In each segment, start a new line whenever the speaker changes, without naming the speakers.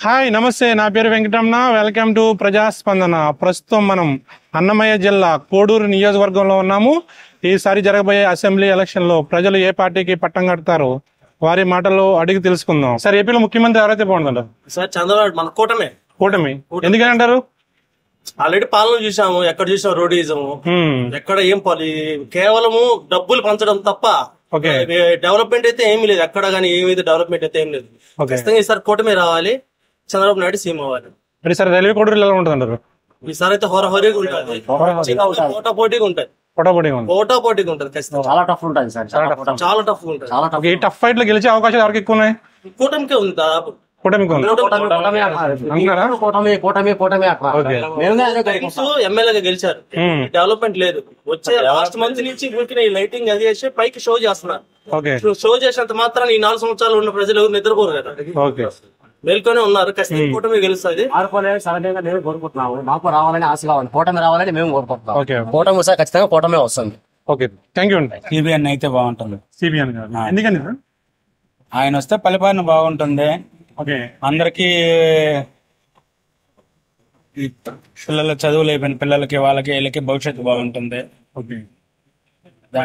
Hi నమస్తే, నా పేరు వెంకటరమణ. Welcome to ప్రజాస్పందన. ప్రస్తుతం మనం అన్నమయ్య జిల్లా కోడూరు నియోజకవర్గంలో ఉన్నాము. ఈసారి జరగబోయే అసెంబ్లీ ఎలక్షన్లో ప్రజలు ఏ పార్టీకి పట్టం కడతారో వారి మాటల్లో అడిగి తెలుసుకుందాం. సార్, ఏపీలో ముఖ్యమంత్రి ఎవరైతే బాగుందంటారు?
సార్ చంద్రబాబు మన
కూటమి ఎందుకని అంటారు?
ఆల్రెడీ పాలన చూసాము, ఎక్కడ చూసాము రోడీజం, ఎక్కడ ఏం కేవలము డబ్బులు పంచడం తప్ప డెవలప్మెంట్ అయితే ఏమీ లేదు. ఎక్కడ కానీ ఏమైతే డెవలప్మెంట్ అయితే ఏం లేదు. ఖచ్చితంగా ఈసారి కూటమి రావాలి, చంద్రబాబు నాయుడు సీఎం అవ్వాలి.
సార్, రైల్వే కోడూరు ఎలా ఉంటుంది అంటారు?
ఈసారి అయితే హోరాహోరీగా ఉంటుంది, పోటాపోటీగా ఉంటుంది. పోటాపోటీగా ఉంటుంది, ఖచ్చితంగా
చాలా టఫ్ ఉంటుంది సార్,
చాలా టఫ్ ఉంటుంది.
ఈ టఫ్ ఫైట్ లో గెలిచే అవకాశాలు ఎవరికి ఎక్కువ ఉన్నాయి?
కూటమికే ఉంది దాదాపు. ఎమ్మెల్యేగా గెలిచారు, డెవలప్మెంట్ లేదు. వచ్చే లాస్ట్ మంత్ నుంచి ఊరికి లైటింగ్ అది చేసి పైకి షో చేస్తున్నారు. షో చేసినంత మాత్రం ఈ 4 సంవత్సరాలు ఉన్న ప్రజలు ఎవరు నిద్రపోరు కదా, మేల్కొనే ఉన్నారు. ఖచ్చితంగా కూటమి గెలుస్తుంది.
కోరుకుంటున్నాము, మాకు రావాలని ఆశ కావాలి, కూటమి రావాలని మేము కోరుకుంటున్నాం. కూటమి సార్ ఖచ్చితంగా కూటమి వస్తుంది.
Okay, thank you.
సిబిఎన్ అయితే బాగుంటుంది.
సిబిఎన్ ఎందుకని?
ఆయన వస్తే పరిపాలన బాగుంటుంది. అందరికి పిల్లల చదువులు అయిపోయిన పిల్లలకి వాళ్ళకి వీళ్ళకి భవిష్యత్తు బాగుంటుంది.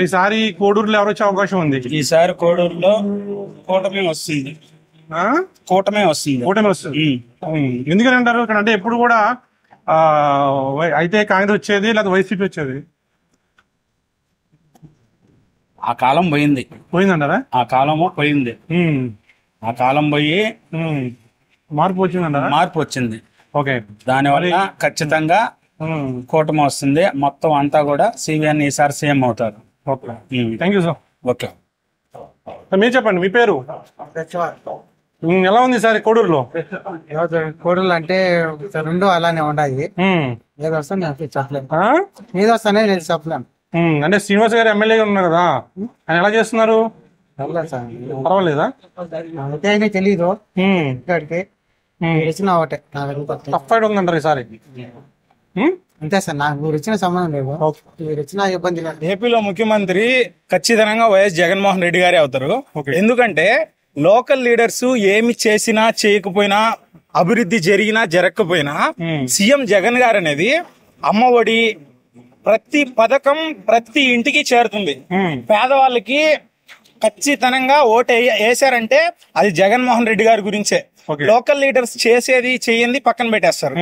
ఈసారి కోడూరులో ఎవరు వచ్చే అవకాశం ఉంది?
ఈసారి కోడూరులో కూటమి వస్తుంది. కూటమి వస్తుంది.
ఎందుకని అంటారు? ఇక్కడ అంటే ఎప్పుడు కూడా అయితే కాంగ్రెస్ వచ్చేది, లేదా వైసీపీ వచ్చేది.
ఆ కాలం
పోయిందంటారా?
ఆ కాలము పోయింది. ఆ కాలం పోయి
మార్పు
వచ్చింది.
ఓకే,
దానివల్ల ఖచ్చితంగా కూటమి వస్తుంది. మొత్తం అంతా కూడా సిబిఎన్ ఈసారి సీఎం అవుతారు.
Okay, thank you sir.
Okay,
మీరు చెప్పండి, మీ పేరు? ఎలా ఉంది సార్ కోడూరులో?
కోడూరులో అంటే రెండు అలానే ఉన్నాయి. ఏదో వస్తాను నేను చెప్పలేను, ఏదో వస్తానే నేను చెప్పలేను.
అంటే శ్రీనివాస్ గారు ఎమ్మెల్యేగా ఉన్నారు కదా, ఆయన ఎలా చేస్తున్నారు? పర్వాలేదా?
అయితే తెలీదు. ఇక్కడికి వచ్చిన ఒకటే
టఫ్ ఫైట్ ఉందంటారు ఈసారి.
అంతే సార్, నాకు మీరు ఇచ్చిన సంబంధం లేదు, మీరు ఇచ్చిన ఇబ్బంది లేదు.
ఏపీలో ముఖ్యమంత్రి ఖచ్చితంగా వైఎస్ జగన్మోహన్ రెడ్డి గారే అవుతారు. ఎందుకంటే లోకల్ లీడర్స్ ఏమి చేసినా చేయకపోయినా, అభివృద్ధి జరిగినా జరగకపోయినా, సీఎం జగన్ గారు అనేది అమ్మఒడి ప్రతి పథకం ప్రతి ఇంటికి చేరుతుంది. పేదవాళ్ళకి ఖచ్చితంగా ఓటు వేసారంటే అది జగన్మోహన్ రెడ్డి గారి గురించే. లోకల్ లీడర్స్ చేసేది చెయ్యింది పక్కన పెట్టేస్తారు.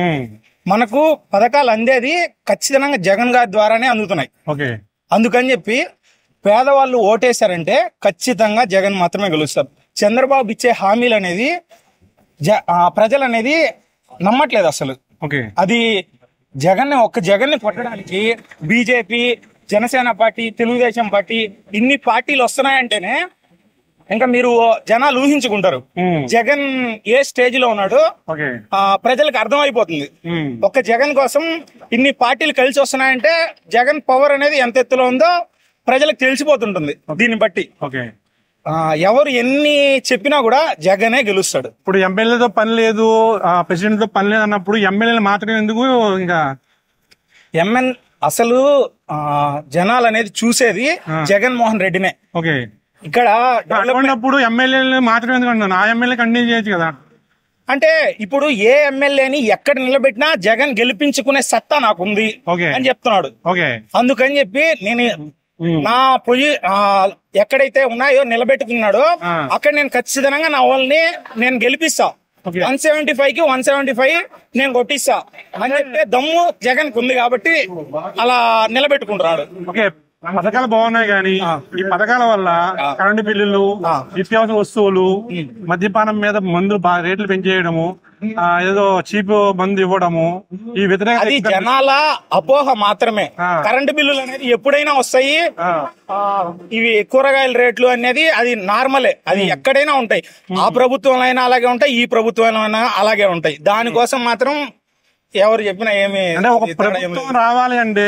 మనకు పథకాలు అందేది ఖచ్చితంగా జగన్ గారి ద్వారానే అందుతున్నాయి. అందుకని చెప్పి పేదవాళ్ళు ఓటేశారంటే ఖచ్చితంగా జగన్ మాత్రమే గెలుస్తారు. చంద్రబాబు ఇచ్చే హామీలు అనేది ప్రజలు అనేది నమ్మట్లేదు అసలు. అది జగన్ని కొట్టడానికి BJP, Janasena party, Telugu Desam party, ఇన్ని పార్టీలు వస్తున్నాయంటేనే ఇంకా మీరు జనాలు ఊహించుకుంటారు జగన్ ఏ స్టేజ్ లో ఉన్నాడో ప్రజలకు అర్థమైపోతుంది. ఒక్క జగన్ కోసం ఇన్ని పార్టీలు కలిసి వస్తున్నాయంటే జగన్ పవర్ అనేది ఎంత ఎత్తులో ఉందో ప్రజలకు తెలిసిపోతుంటుంది. దీన్ని బట్టి ఎవరు ఎన్ని చెప్పినా కూడా జగనే గెలుస్తాడు.
ఇప్పుడు ఎమ్మెల్యేతో పని లేదు, ప్రెసిడెంట్ తో పని లేదు అన్నప్పుడు ఎమ్మెల్యేలు మాత్రం ఎందుకు? ఇంకా
అసలు జనాలు అనేది చూసేది జగన్మోహన్ రెడ్డినే. ఇక్కడ
ఉన్నప్పుడు ఎమ్మెల్యేలు మాత్రం ఎందుకు అంటున్నాను? ఆ ఎమ్మెల్యే కంటిన్యూ చేయొచ్చు కదా.
అంటే ఇప్పుడు ఏ ఎమ్మెల్యేని ఎక్కడ నిలబెట్టినా జగన్ గెలిపించుకునే సత్తా నాకుంది అని చెప్తున్నాడు. అందుకని చెప్పి నేను నా ఎక్కడైతే ఉన్నాయో నిలబెట్టుకున్నాడో అక్కడ నేను ఖచ్చితంగా నా వాళ్ళని నేను గెలిపిస్తా. 175 కి 175 నేను కొట్టిస్తా అని చెప్తే దమ్ము జగన్ కు ఉంది కాబట్టి అలా నిలబెట్టుకుంటున్నాడు.
పథకాలు బాగున్నాయి కానీ ఈ పథకాల వల్ల కరెంటు బిల్లులు, నిత్యావసర వస్తువులు, మద్యపానం మీద మందు రేట్లు పెంచేయడము, ఏదో చీప్ మందు ఇవ్వడము, ఈ వ్యతిరేక
జనాల అపోహ మాత్రమే. కరెంటు బిల్లులు అనేది ఎప్పుడైనా వస్తాయి. ఇవి కూరగాయల రేట్లు అనేది అది నార్మలే, అది ఎక్కడైనా ఉంటాయి. ఆ ప్రభుత్వంలో అయినా అలాగే ఉంటాయి, ఈ ప్రభుత్వంలో అయినా అలాగే ఉంటాయి. దానికోసం మాత్రం ఎవరు చెప్పినా ఏమి
అంటే ఒక ప్రభుత్వం రావాలి అంటే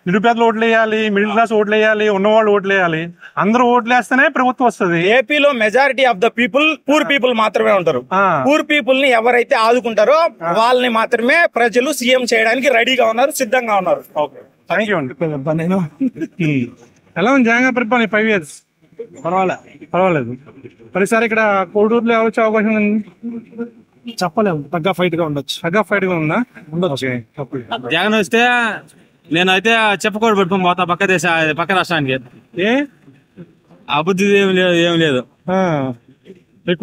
నిరుపేదలు ఓట్లు వేయాలి, మిడిల్ క్లాస్ ఓట్లు వేయాలి, ఉన్నవాళ్ళు ఓట్లు వేయాలి. అందరూ ఓట్లు వేస్తేనే ప్రభుత్వం వస్తుంది.
ఏపీలో majority of the people poor people మాత్రమే ఉంటారు. పూర్ పీపుల్ ని ఎవరైతే ఆదుకుంటారో వాళ్ళని మాత్రమే ప్రజలు సీఎం చేయడానికి రెడీగా ఉన్నారు, సిద్ధంగా ఉన్నారు.
థ్యాంక్ యూ అండి. ఎలా ఉంది జగన్ పరిపాలన 5 years? పర్వాలేదు. పరిసారి ఇక్కడ కోడూరులో ఎవరు వచ్చే అవకాశం ఉంది?
చెప్పలేము, తగ్గ ఫైట్ గా ఉండొచ్చు.
తగ్గ ఫైట్ గా ఉందా?
ఉండొచ్చు.
జగన్ వస్తే నేనైతే చెప్పకూడదు పెట్టుకుని పోతా పక్క రాష్ట్రానికి.
ఏ
అభివృద్ధి ఏం లేదు.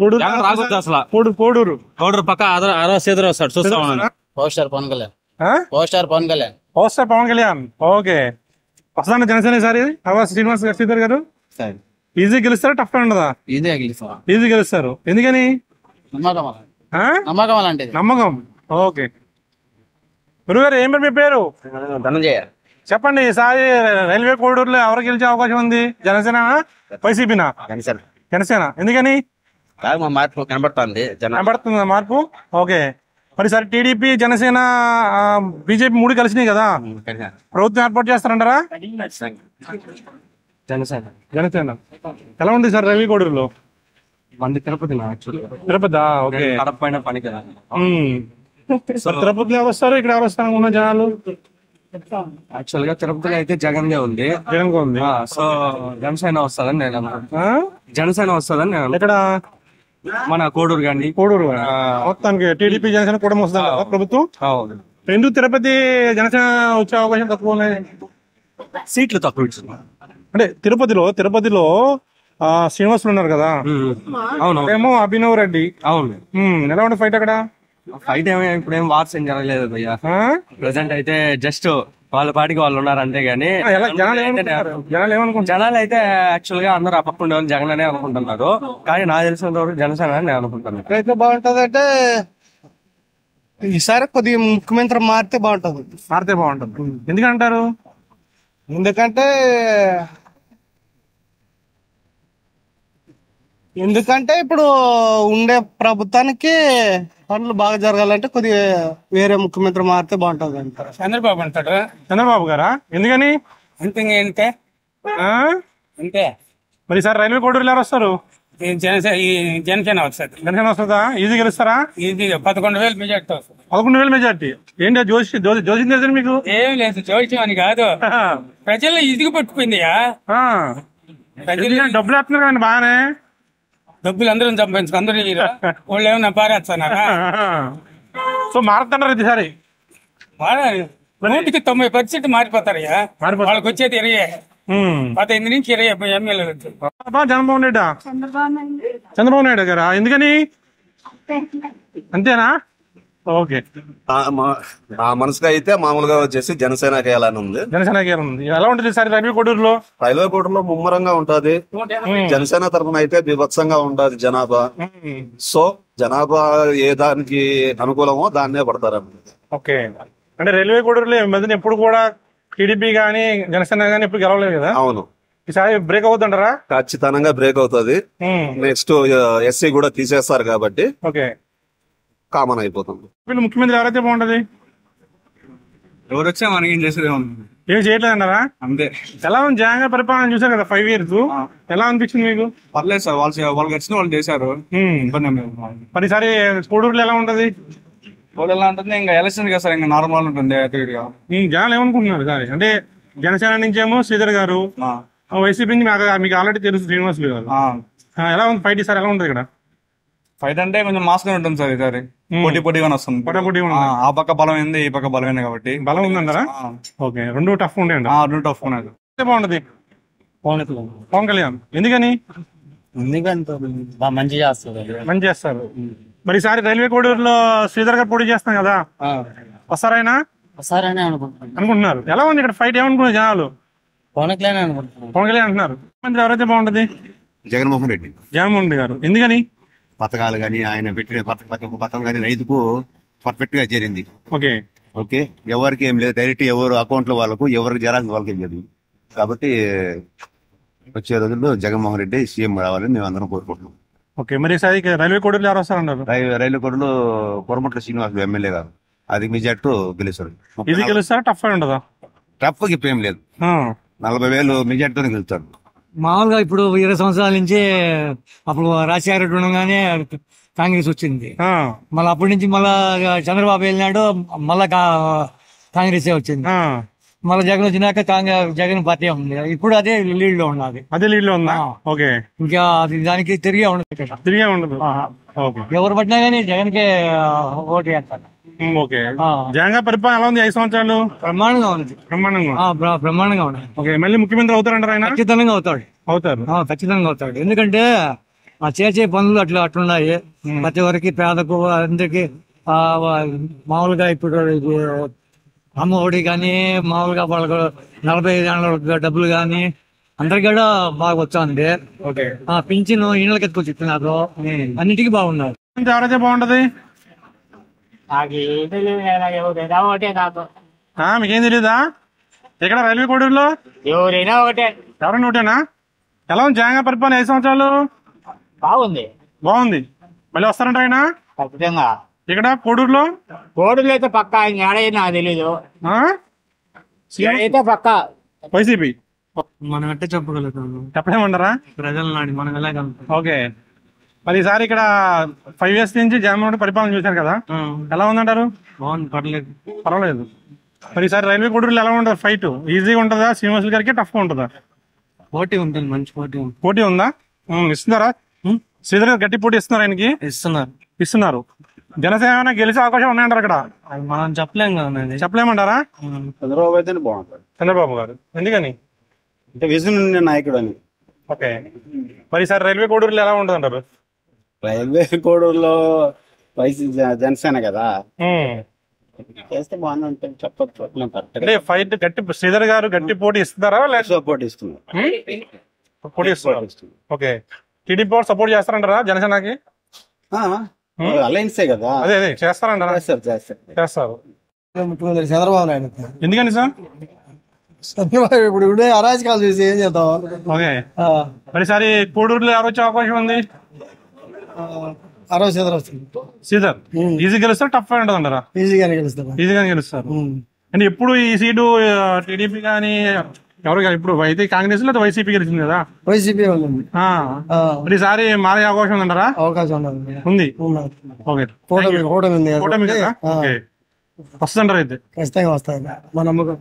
కోడూరు
రాకూడదు అసలు.
కోడూరు
పక్క ఎదురు వస్తాడు, చూస్తా ఉన్నాను.
Poster Pawan Kalyan. Poster Pawan Kalyan.
Poster Pawan Kalyan. Okay, వస్తాను జనసేన ఈసారి. శ్రీధర్ గారు ఈజీ గెలుస్తారా? టఫ్ ఉండదా? ఈజీ గెలుస్తారు. ఎందుకని?
నమ్మకం అలాంటిది.
నమ్మకం. ఓకే, గురుగారు ఏం మీ పేరు?
ధనంజయ.
చెప్పండి, ఈసారి రైల్వే కోడూరులో ఎవరు గెలిచే అవకాశం ఉంది? జనసేన, వైసీపీనా? జనసేన. ఎందుకని?
మార్పు కనబడుతుంది.
కనబడుతుందా మార్పు? ఓకే, మరి సరే టీడీపీ, జనసేన, బీజేపీ 3 కలిసినాయి కదా, ప్రభుత్వం ఏర్పాటు చేస్తారంటారా? జనసేన. ఎలా ఉంది సార్ రైల్వే కోడూరులో? తిరుపతి. ఓకే, తిరుపతిలో ఎవరు వస్తారు, ఇక్కడ ఎవరు వస్తారు ఉన్న జనాలు?
యాక్చువల్ గా తిరుపతిలో అయితే జగన్ ఉంది. సో జనసేన వస్తుందని నేను
ఇక్కడ
మన కోడూరు కానీ
మొత్తానికి టీడీపీ జనసేన కూడా వస్తుంది కదా ప్రభుత్వం. ఎందుకు తిరుపతి జనసేన వచ్చే అవకాశం తక్కువ ఉన్నాయి?
సీట్లు తక్కువ ఇచ్చింది.
అంటే తిరుపతిలో శ్రీనివాసులు ఉన్నారు కదా,
అవును,
ఏమో అభినవ్ రెడ్డి.
అవును.
ఎలా ఉండే ఫైట్ అక్కడ?
ఫైట్ ఇప్పుడు ఏం వార్స్ ఏం జరగలేదు భయ్యా. ప్రెసెంట్ అయితే జస్ట్ వాళ్ళ పాటికి వాళ్ళు ఉన్నారు అంతే గానీ జనాలు అయితే యాక్చువల్ గా అందరూ అప్పకుండా జగన్ అనే అనుకుంటున్నారు. కానీ నాకు తెలిసినంత వరకు జనసేన అని నేను అనుకుంటున్నాను.
అయితే బాగుంటది అంటే ఈసారి కొద్దిగా ముఖ్యమంత్రి మారితే బాగుంటది.
ఎందుకంటారు?
ఎందుకంటే ఇప్పుడు ఉండే ప్రభుత్వానికి పనులు బాగా జరగాలంటే కొద్దిగా వేరే ముఖ్యమంత్రి మారితే బాగుంటది అంటారు.
చంద్రబాబు అంటాడు.
చంద్రబాబు గారా? ఎందుకని?
అంతే.
మరి సార్ రైల్వే కోడూరులో ఎవరు వస్తారు?
జనసేన వస్తుంది.
జనసేన వస్తుందా? ఈజీ గెలుస్తారా?
11,000 మెజార్టీ వస్తుంది.
11,000 మెజార్టీ. ఏంటి జోషి తెలుసు మీకు?
ఏం లేదు, జోష్యం అని కాదు, ప్రజల్లో ఇదిగి పట్టుకుంది.
డబ్బులు వేస్తున్నారు కదండి బాగానే.
డబ్బులు అందరం సంపాదించుకు అందరూ వాళ్ళు ఏమన్నా పారేస్తున్నారా?
సో మారుతున్నారు ఈసారి.
90% మారిపోతారయ్యా. వాళ్ళకి వచ్చేది 15 నుంచి 20 ఎమ్మెల్యేలు.
చంద్రబాబు నాయుడు గారా? ఎందుకని? అంతేనా? ఓకే,
నా మనసుగా అయితే మామూలుగా వచ్చేసి జనసేనకి వేయాలని ఉంది.
జనసేనకి ఉంది. ఎలా ఉంటుంది సార్ రైల్వే కోడూరులో?
రైల్వే కోటలో ముమ్మరంగా ఉంటది. జనసేన తరఫున అయితే బీభత్సంగా ఉంటది జనాభా. సో జనాభా ఏ దానికి అనుకూలమో దాన్నే పడతారు.
ఓకే, అంటే రైల్వే కోడూరులో మధ్యన ఎప్పుడు కూడా టీడీపీ గానీ జనసేన గానీ ఎప్పుడు గెలవలేదు కదా.
అవును,
ఈసారి బ్రేక్ అవుతుంటారా?
ఖచ్చితంగా బ్రేక్ అవుతుంది. నెక్స్ట్ ఎస్సీ కూడా తీసేస్తారు కాబట్టి
ఓకే,
కామన్ అయిపోతుంది.
వీళ్ళు ముఖ్యమంత్రి ఎవరైతే బాగుంటది?
ఎవరు వచ్చా మనకి ఏం చేసేది
ఏం చేయట్లేదన్నారా?
అంతే.
ఎలా ఉంది జగన్ గారి పరిపాలన? చూసారు కదా 5 years. ఎలా అనిపించింది మీకు?
పర్లేదు సార్, వాళ్ళకి వచ్చిన వాళ్ళు చేశారు.
మరి ఈసారి కోడూరులో ఎలా ఉంటది?
ఎలా ఉంటుంది? ఇంకా ఎలక్షన్ కదా సార్, ఇంకా నార్మల్ ఉంటుంది.
జనాలు ఏమనుకుంటున్నారు సార్? అంటే జనసేన నుంచేమో శ్రీధర్ గారు, వైసీపీ నుంచి మీకు ఆల్రెడీ తెలుసు శ్రీనివాసులు గారు. ఎలా ఉంది ఫైట్ ఈసారి? ఎలా ఉంటుంది ఇక్కడ
ఫైట్? అంటే కొంచెం మాస్ గా ఉంటుంది సార్ ఈసారి. పోటీగానే వస్తుంది. ఆ పక్క బలమైంది, ఈ పక్క బలమైంది కాబట్టి.
బలం ఉందంటారా? ఓకే, 2 టఫ్ ఉంటాయండి.
2 టఫ్ ఉన్నాయి.
బాగుంటది పవన్ కళ్యాణ్. ఎందుకని?
మంచి
చేస్తారు. మరి ఈసారి రైల్వే కోడూరులో శ్రీధర్ గారు పోటీ చేస్తాం కదా, వస్తారైనా అనుకుంటున్నారు. ఎలా ఉంది ఇక్కడ ఫైట్? ఏమనుకున్నారు జనాలు?
పవన్ కళ్యాణ్
అంటున్నారు. ముఖ్యమంత్రి ఎవరైతే బాగుంటది?
జగన్మోహన్ రెడ్డి
గారు. ఎందుకని?
పథకాలు కానీ ఆయన పెట్టిన పథకం కానీ రైతుకు పర్ఫెక్ట్ గా చేరింది.
ఓకే
ఓకే, ఎవరికి ఏం లేదు, డైరెక్ట్ ఎవరు అకౌంట్ లో వాళ్ళకు, ఎవరికి జరాల్సిన వాళ్ళకి ఏం లేదు. కాబట్టి వచ్చే రోజుల్లో జగన్మోహన్ రెడ్డి సీఎం రావాలని మేము అందరం కోరుకుంటున్నాం.
ఓకే, మరి ఈసారి రైల్వే కోడూరులో ఎవరు వస్తారన్నారు?
రైల్వే కోడలో కొరమట్ల శ్రీనివాస్ ఎమ్మెల్యే గారు అది మెజార్టీ గెలుస్తారు.
ఇది గెలుస్తారా? టఫ్ ఉండదా?
టఫ్ ఇప్పుడు ఏం లేదు, 40,000 మెజార్టీతో గెలుస్తారు.
మామూలుగా ఇప్పుడు 20 సంవత్సరాల నుంచి అప్పుడు రాజశేఖర రెడ్డి ఉండగానే కాంగ్రెస్ వచ్చింది. మళ్ళీ అప్పటి నుంచి మళ్ళా చంద్రబాబు వెళ్ళినాడు, మళ్ళా కాంగ్రెస్ వచ్చింది. మళ్ళీ జగన్ వచ్చినాక కాంగ్రెస్ జగన్ పార్టీ ఉంది, ఇప్పుడు అదే లీడ్ లో ఉన్నది.
అదే లీడ్ లో ఉందా? ఓకే.
ఇంకా అది దానికి తిరిగే ఉండదు,
తిరిగే ఉండదు. ఓకే.
ఎవరు పట్టినా కానీ జగన్ కే ఓటు వేస్తారు.
ఓకే. జగన్ గారి పరిపాలన ఎలా ఉంది 5 సంవత్సరాలు?
బ్రహ్మాండంగా ఉంది. బ్రహ్మాండంగా ఉంది.
ఓకే. మళ్ళీ ముఖ్యమంత్రి అవుతారంటారు ఆయన?
ఖచ్చితంగా అవుతాడు. ఖచ్చితంగా అవుతాడు. ఎందుకంటే చేసే పనులు అట్లున్నాయి. ప్రతి ఒక్కరికి పేదకు అందరికి మామూలుగా ఇప్పుడు అమ్మ ఒడి కానీ మామూలుగా వాళ్ళకు 45 ఏళ్ళ డబ్బులు కానీ అందరికి కూడా బాగా వచ్చింది. పింఛన్ ఇళ్ళకి ఎత్తుకొచ్చి ఇస్తున్నారు, అన్నిటికీ బాగున్నారు.
ఎవరైతే బాగుంటది? మీకేం తెలీదా? ఇక్కడ రైల్వే కోడూరులో
ఎవరైనా ఒకటే.
ఎవరైనా ఒకటేనా? ఎలా ఉంది జగన్ పరిపాలన 5 సంవత్సరాలు?
బాగుంది.
మళ్ళీ వస్తారంట ఆయన
ఖచ్చితంగా.
ఇక్కడ కోడూరులో
అయితే పక్క ఏడైనా తెలీదు, అయితే పక్క
వైసీపీ.
మనం అంటే
చెప్పలేమంటారా?
ప్రజలు నాడి మనం ఎలాగ.
ఓకే. మరి ఈసారి ఇక్కడ 5 years నుంచి జగన్మోహన్ రెడ్డి పరిపాలన చూశారు కదా, ఎలా ఉందంటారు?
బాగుంది,
పర్వాలేదు. మరి ఈసారి రైల్వే కోడూరులో ఎలా ఉంటుంది ఫైట్? ఈజీగా ఉంటుందా? శ్రీనివాసులు గారికి టఫ్ గా ఉంటుందా?
పోటీ ఉంటుంది, మంచి పోటీ.
పోటీ ఉందా? ఇస్తున్నారా? శ్రీధర్ గారు గట్టి పోటీ ఇస్తున్నారు ఆయనకి? ఇస్తున్నారు. జనసేన గెలిచే అవకాశం ఉన్నాయంటారు అక్కడ?
మనం చెప్పలేం కదా.
చెప్పలేమంటారా?
చంద్రబాబు అయితేనే బాగుంటుంది.
చంద్రబాబు గారు ఎందుకని?
అంటే విజన్ ఉండే నాయకుడు అని.
ఓకే. మరి ఈసారి రైల్వే కోడూరులో ఎలా ఉంటుంది అంటారు?
రైల్వే కోడూరులో జనసేన కదా చేస్తే బాగుంది చెప్పచ్చు.
అంటే ఫైట్ గట్టి శ్రీధర్ గారు గట్టి పోటీ ఇస్తున్నారా?
సపోర్ట్ ఇస్తున్నారు.
పోటీ ఇస్తున్నారు. ఓకే. టీడీపీ వాళ్ళు సపోర్ట్ చేస్తారంటారా జనసేనకి?
అలయన్సే కదా.
అదే చేస్తారంటారా? చేస్తారు.
చంద్రబాబు నాయుడు.
ఎందుకని సార్?
ఇప్పుడు అరాజకాలు చూసి ఏం చేద్దాం.
ఓకే. మరిసారి కోడూరులో ఎవరు వచ్చే అవకాశం ఉంది? శ్రీధర్ ఈజీ గెలుస్తారు, టఫ్ ఉంటుంది అంటారా?
ఈజీగానే
గెలుస్తారు. అంటే ఎప్పుడు ఈ సీటు టీడీపీ కానీ ఎవరు కానీ ఇప్పుడు అయితే కాంగ్రెస్ లేదా వైసీపీ గెలిచింది కదా?
వైసీపీ
మరి ఈసారి మారే అవకాశం ఉందంటారా?
అవకాశం ఉంది.
ఓకే. కూటమి కదా? ఓకే. వస్తుందంటారు అయితే?
ఖచ్చితంగా వస్తాయి. మా నమ్మకం.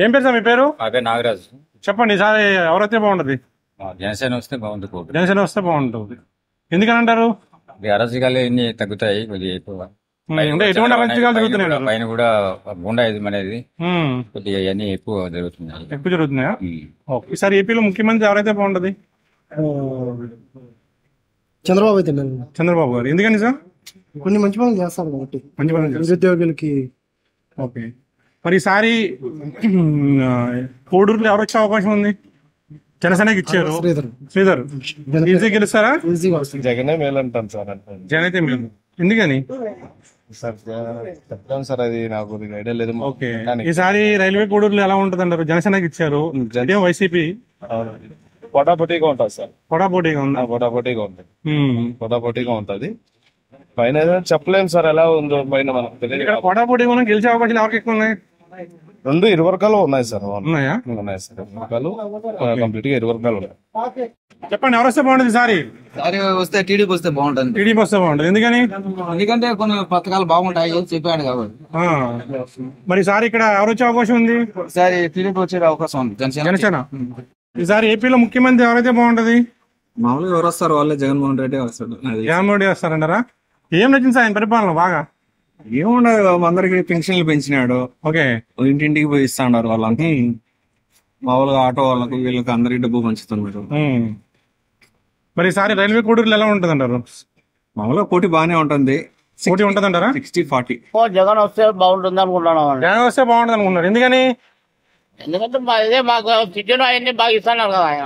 ఏం పేరు సార్ మీ పేరు?
నాగరాజు.
చెప్పండి ఈసారి ఎవరైతే బాగుంటది?
జనసేన వస్తే బాగుంటుంది.
జనసేన వస్తే బాగుంటుంది. ఎందుకని అంటారు?
అరాజకాలు ఎన్ని తగ్గుతాయి కొద్దిగా ఎక్కువ.
ఎటువంటి అరాజకాలు జరుగుతున్నాయి?
పైన కూడా గుండాయిజం అనేది కొద్దిగా ఇవన్నీ ఎక్కువ
జరుగుతున్నాయా? ఈసారి ఏపీలో ముఖ్యమంత్రి ఎవరైతే బాగుంటది?
చంద్రబాబు అయితే.
చంద్రబాబు గారు. ఎందుకని సార్?
కొన్ని మంచి పనులు చేస్తారు కాబట్టి.
మంచి పనులు
నిరుద్యోగులకి.
ఓకే. మరి ఈసారి కోడూరులో ఎవరు వచ్చే అవకాశం ఉంది? జనసేనకి ఇచ్చారు. శ్రీధర్ ఈజీ గెలుస్తారా?
జగనే మేలు అంటాను సార్.
జగన్ అయితే మేలు. ఎందుకని
సార్? చెప్తాను సార్, అది నాకు ఐడియా లేదు.
ఓకే. ఈసారి రైల్వే కోడూరులో ఎలా ఉంటుంది అంటారు? జనసేనకి ఇచ్చారు, వైసీపీ.
పోటాపోటీగా ఉంటుంది సార్.
పోటాపోటీగా ఉంది.
పోటాపోటీగా ఉంటది. పైన చెప్పలేము సార్ ఎలా ఉందో పైన మనకు తెలియదు.
పోటాపోటీగా గెలిచే అవకాశాలు ఎవరికి ఎక్కువ ఉన్నాయి?
రెండు ఇరు వర్గాలు ఉన్నాయి సార్.
ఉన్నాయా?
ఉన్నాయి సార్. వర్గాలు కంప్లీట్ గా ఇరు వర్గాలు ఉన్నాయి.
చెప్పండి ఎవరు వస్తే బాగుంటుంది? ఈసారి
వస్తే టీడీపీ వస్తే బాగుంటుంది.
టీడీపీ వస్తే బాగుంటుంది. ఎందుకని?
ఎందుకంటే కొన్ని పథకాలు బాగుంటాయి చెప్పాడు కాబట్టి.
మరి ఈసారి ఇక్కడ ఎవరు వచ్చే అవకాశం ఉంది?
ఈసారి టీడీపీ వచ్చే అవకాశం ఉంది.
జనసేన. ఈసారి ఏపీలో ముఖ్యమంత్రి ఎవరైతే బాగుంటది?
మామూలుగా ఎవరు వస్తారు? వాళ్ళే జగన్మోహన్ రెడ్డి వస్తాడు.
జగన్మోహన్ రెడ్డి వస్తారంటారా? ఏం నచ్చింది సార్ ఆయన పరిపాలన బాగా?
ఏముండదు, అందరికి పెన్షన్లు పెంచినాడు.
ఓకే.
ఇంటింటికి పోయి ఇస్తా ఉన్నారు వాళ్ళకి. మామూలుగా ఆటో వాళ్ళకి వీళ్ళకి అందరికి డబ్బు పంచుతున్నారు.
మరి ఈసారి రైల్వే కోడూరులో ఎలా ఉంటుంది అంటారు?
మామూలుగా పోటీ బాగానే ఉంటుంది.
పోటీ ఉంటుంది అంటారా?
60-40.
జగన్ వస్తే బాగుంటుంది అనుకుంటున్నాను.
జగన్ వస్తే బాగుంటుంది అనుకుంటున్నారు. ఎందుకని?
ఎందుకంటే ఇదే మాకు టికెట్ అవన్నీ బాగా ఇస్తున్నారు కదా ఆయన.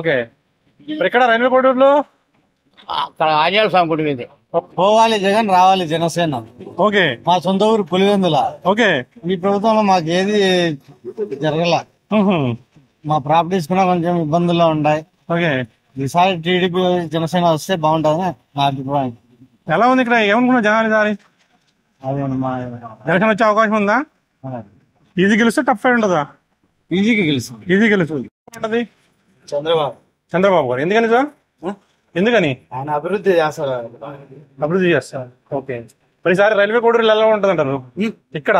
ఓకే. మరి ఇక్కడ రైల్వే కోడూరులో
అక్కడ ఆంజనేయ స్వామి గుడి మీద పోవాలి జగన్, రావాలి జనసేన.
ఓకే.
మా సొంత ఊరు పులివెందుల.
ఓకే.
ఈ ప్రభుత్వంలో మాకు ఏది జరగల. మా ప్రాపర్టీస్ కూడా కొంచెం ఇబ్బందుల్లో ఉన్నాయి.
ఓకే.
ఈసారి టీడీపీ జనసేన వస్తే బాగుంటుంది నా అభిప్రాయం.
ఎలా ఉంది ఇక్కడ? ఏమనుకున్నా జనాలు ఈసారి?
అదే
జనసేన వచ్చే అవకాశం ఉందా? ఈజీ గెలిస్తే టఫ్ అయి ఉంటుందా?
ఈజీగా గెలుస్తుంది.
ఈజీ గెలుస్తుంది. చంద్రబాబు గారు. ఎందుకని సార్? ఎందుకని?
ఆయన అభివృద్ధి చేస్తారు.
అభివృద్ధి చేస్తారు. ఓకే. ప్రతిసారి రైల్వే కోడూరులో ఎలా ఉంటుంది అంటారు? ఇక్కడ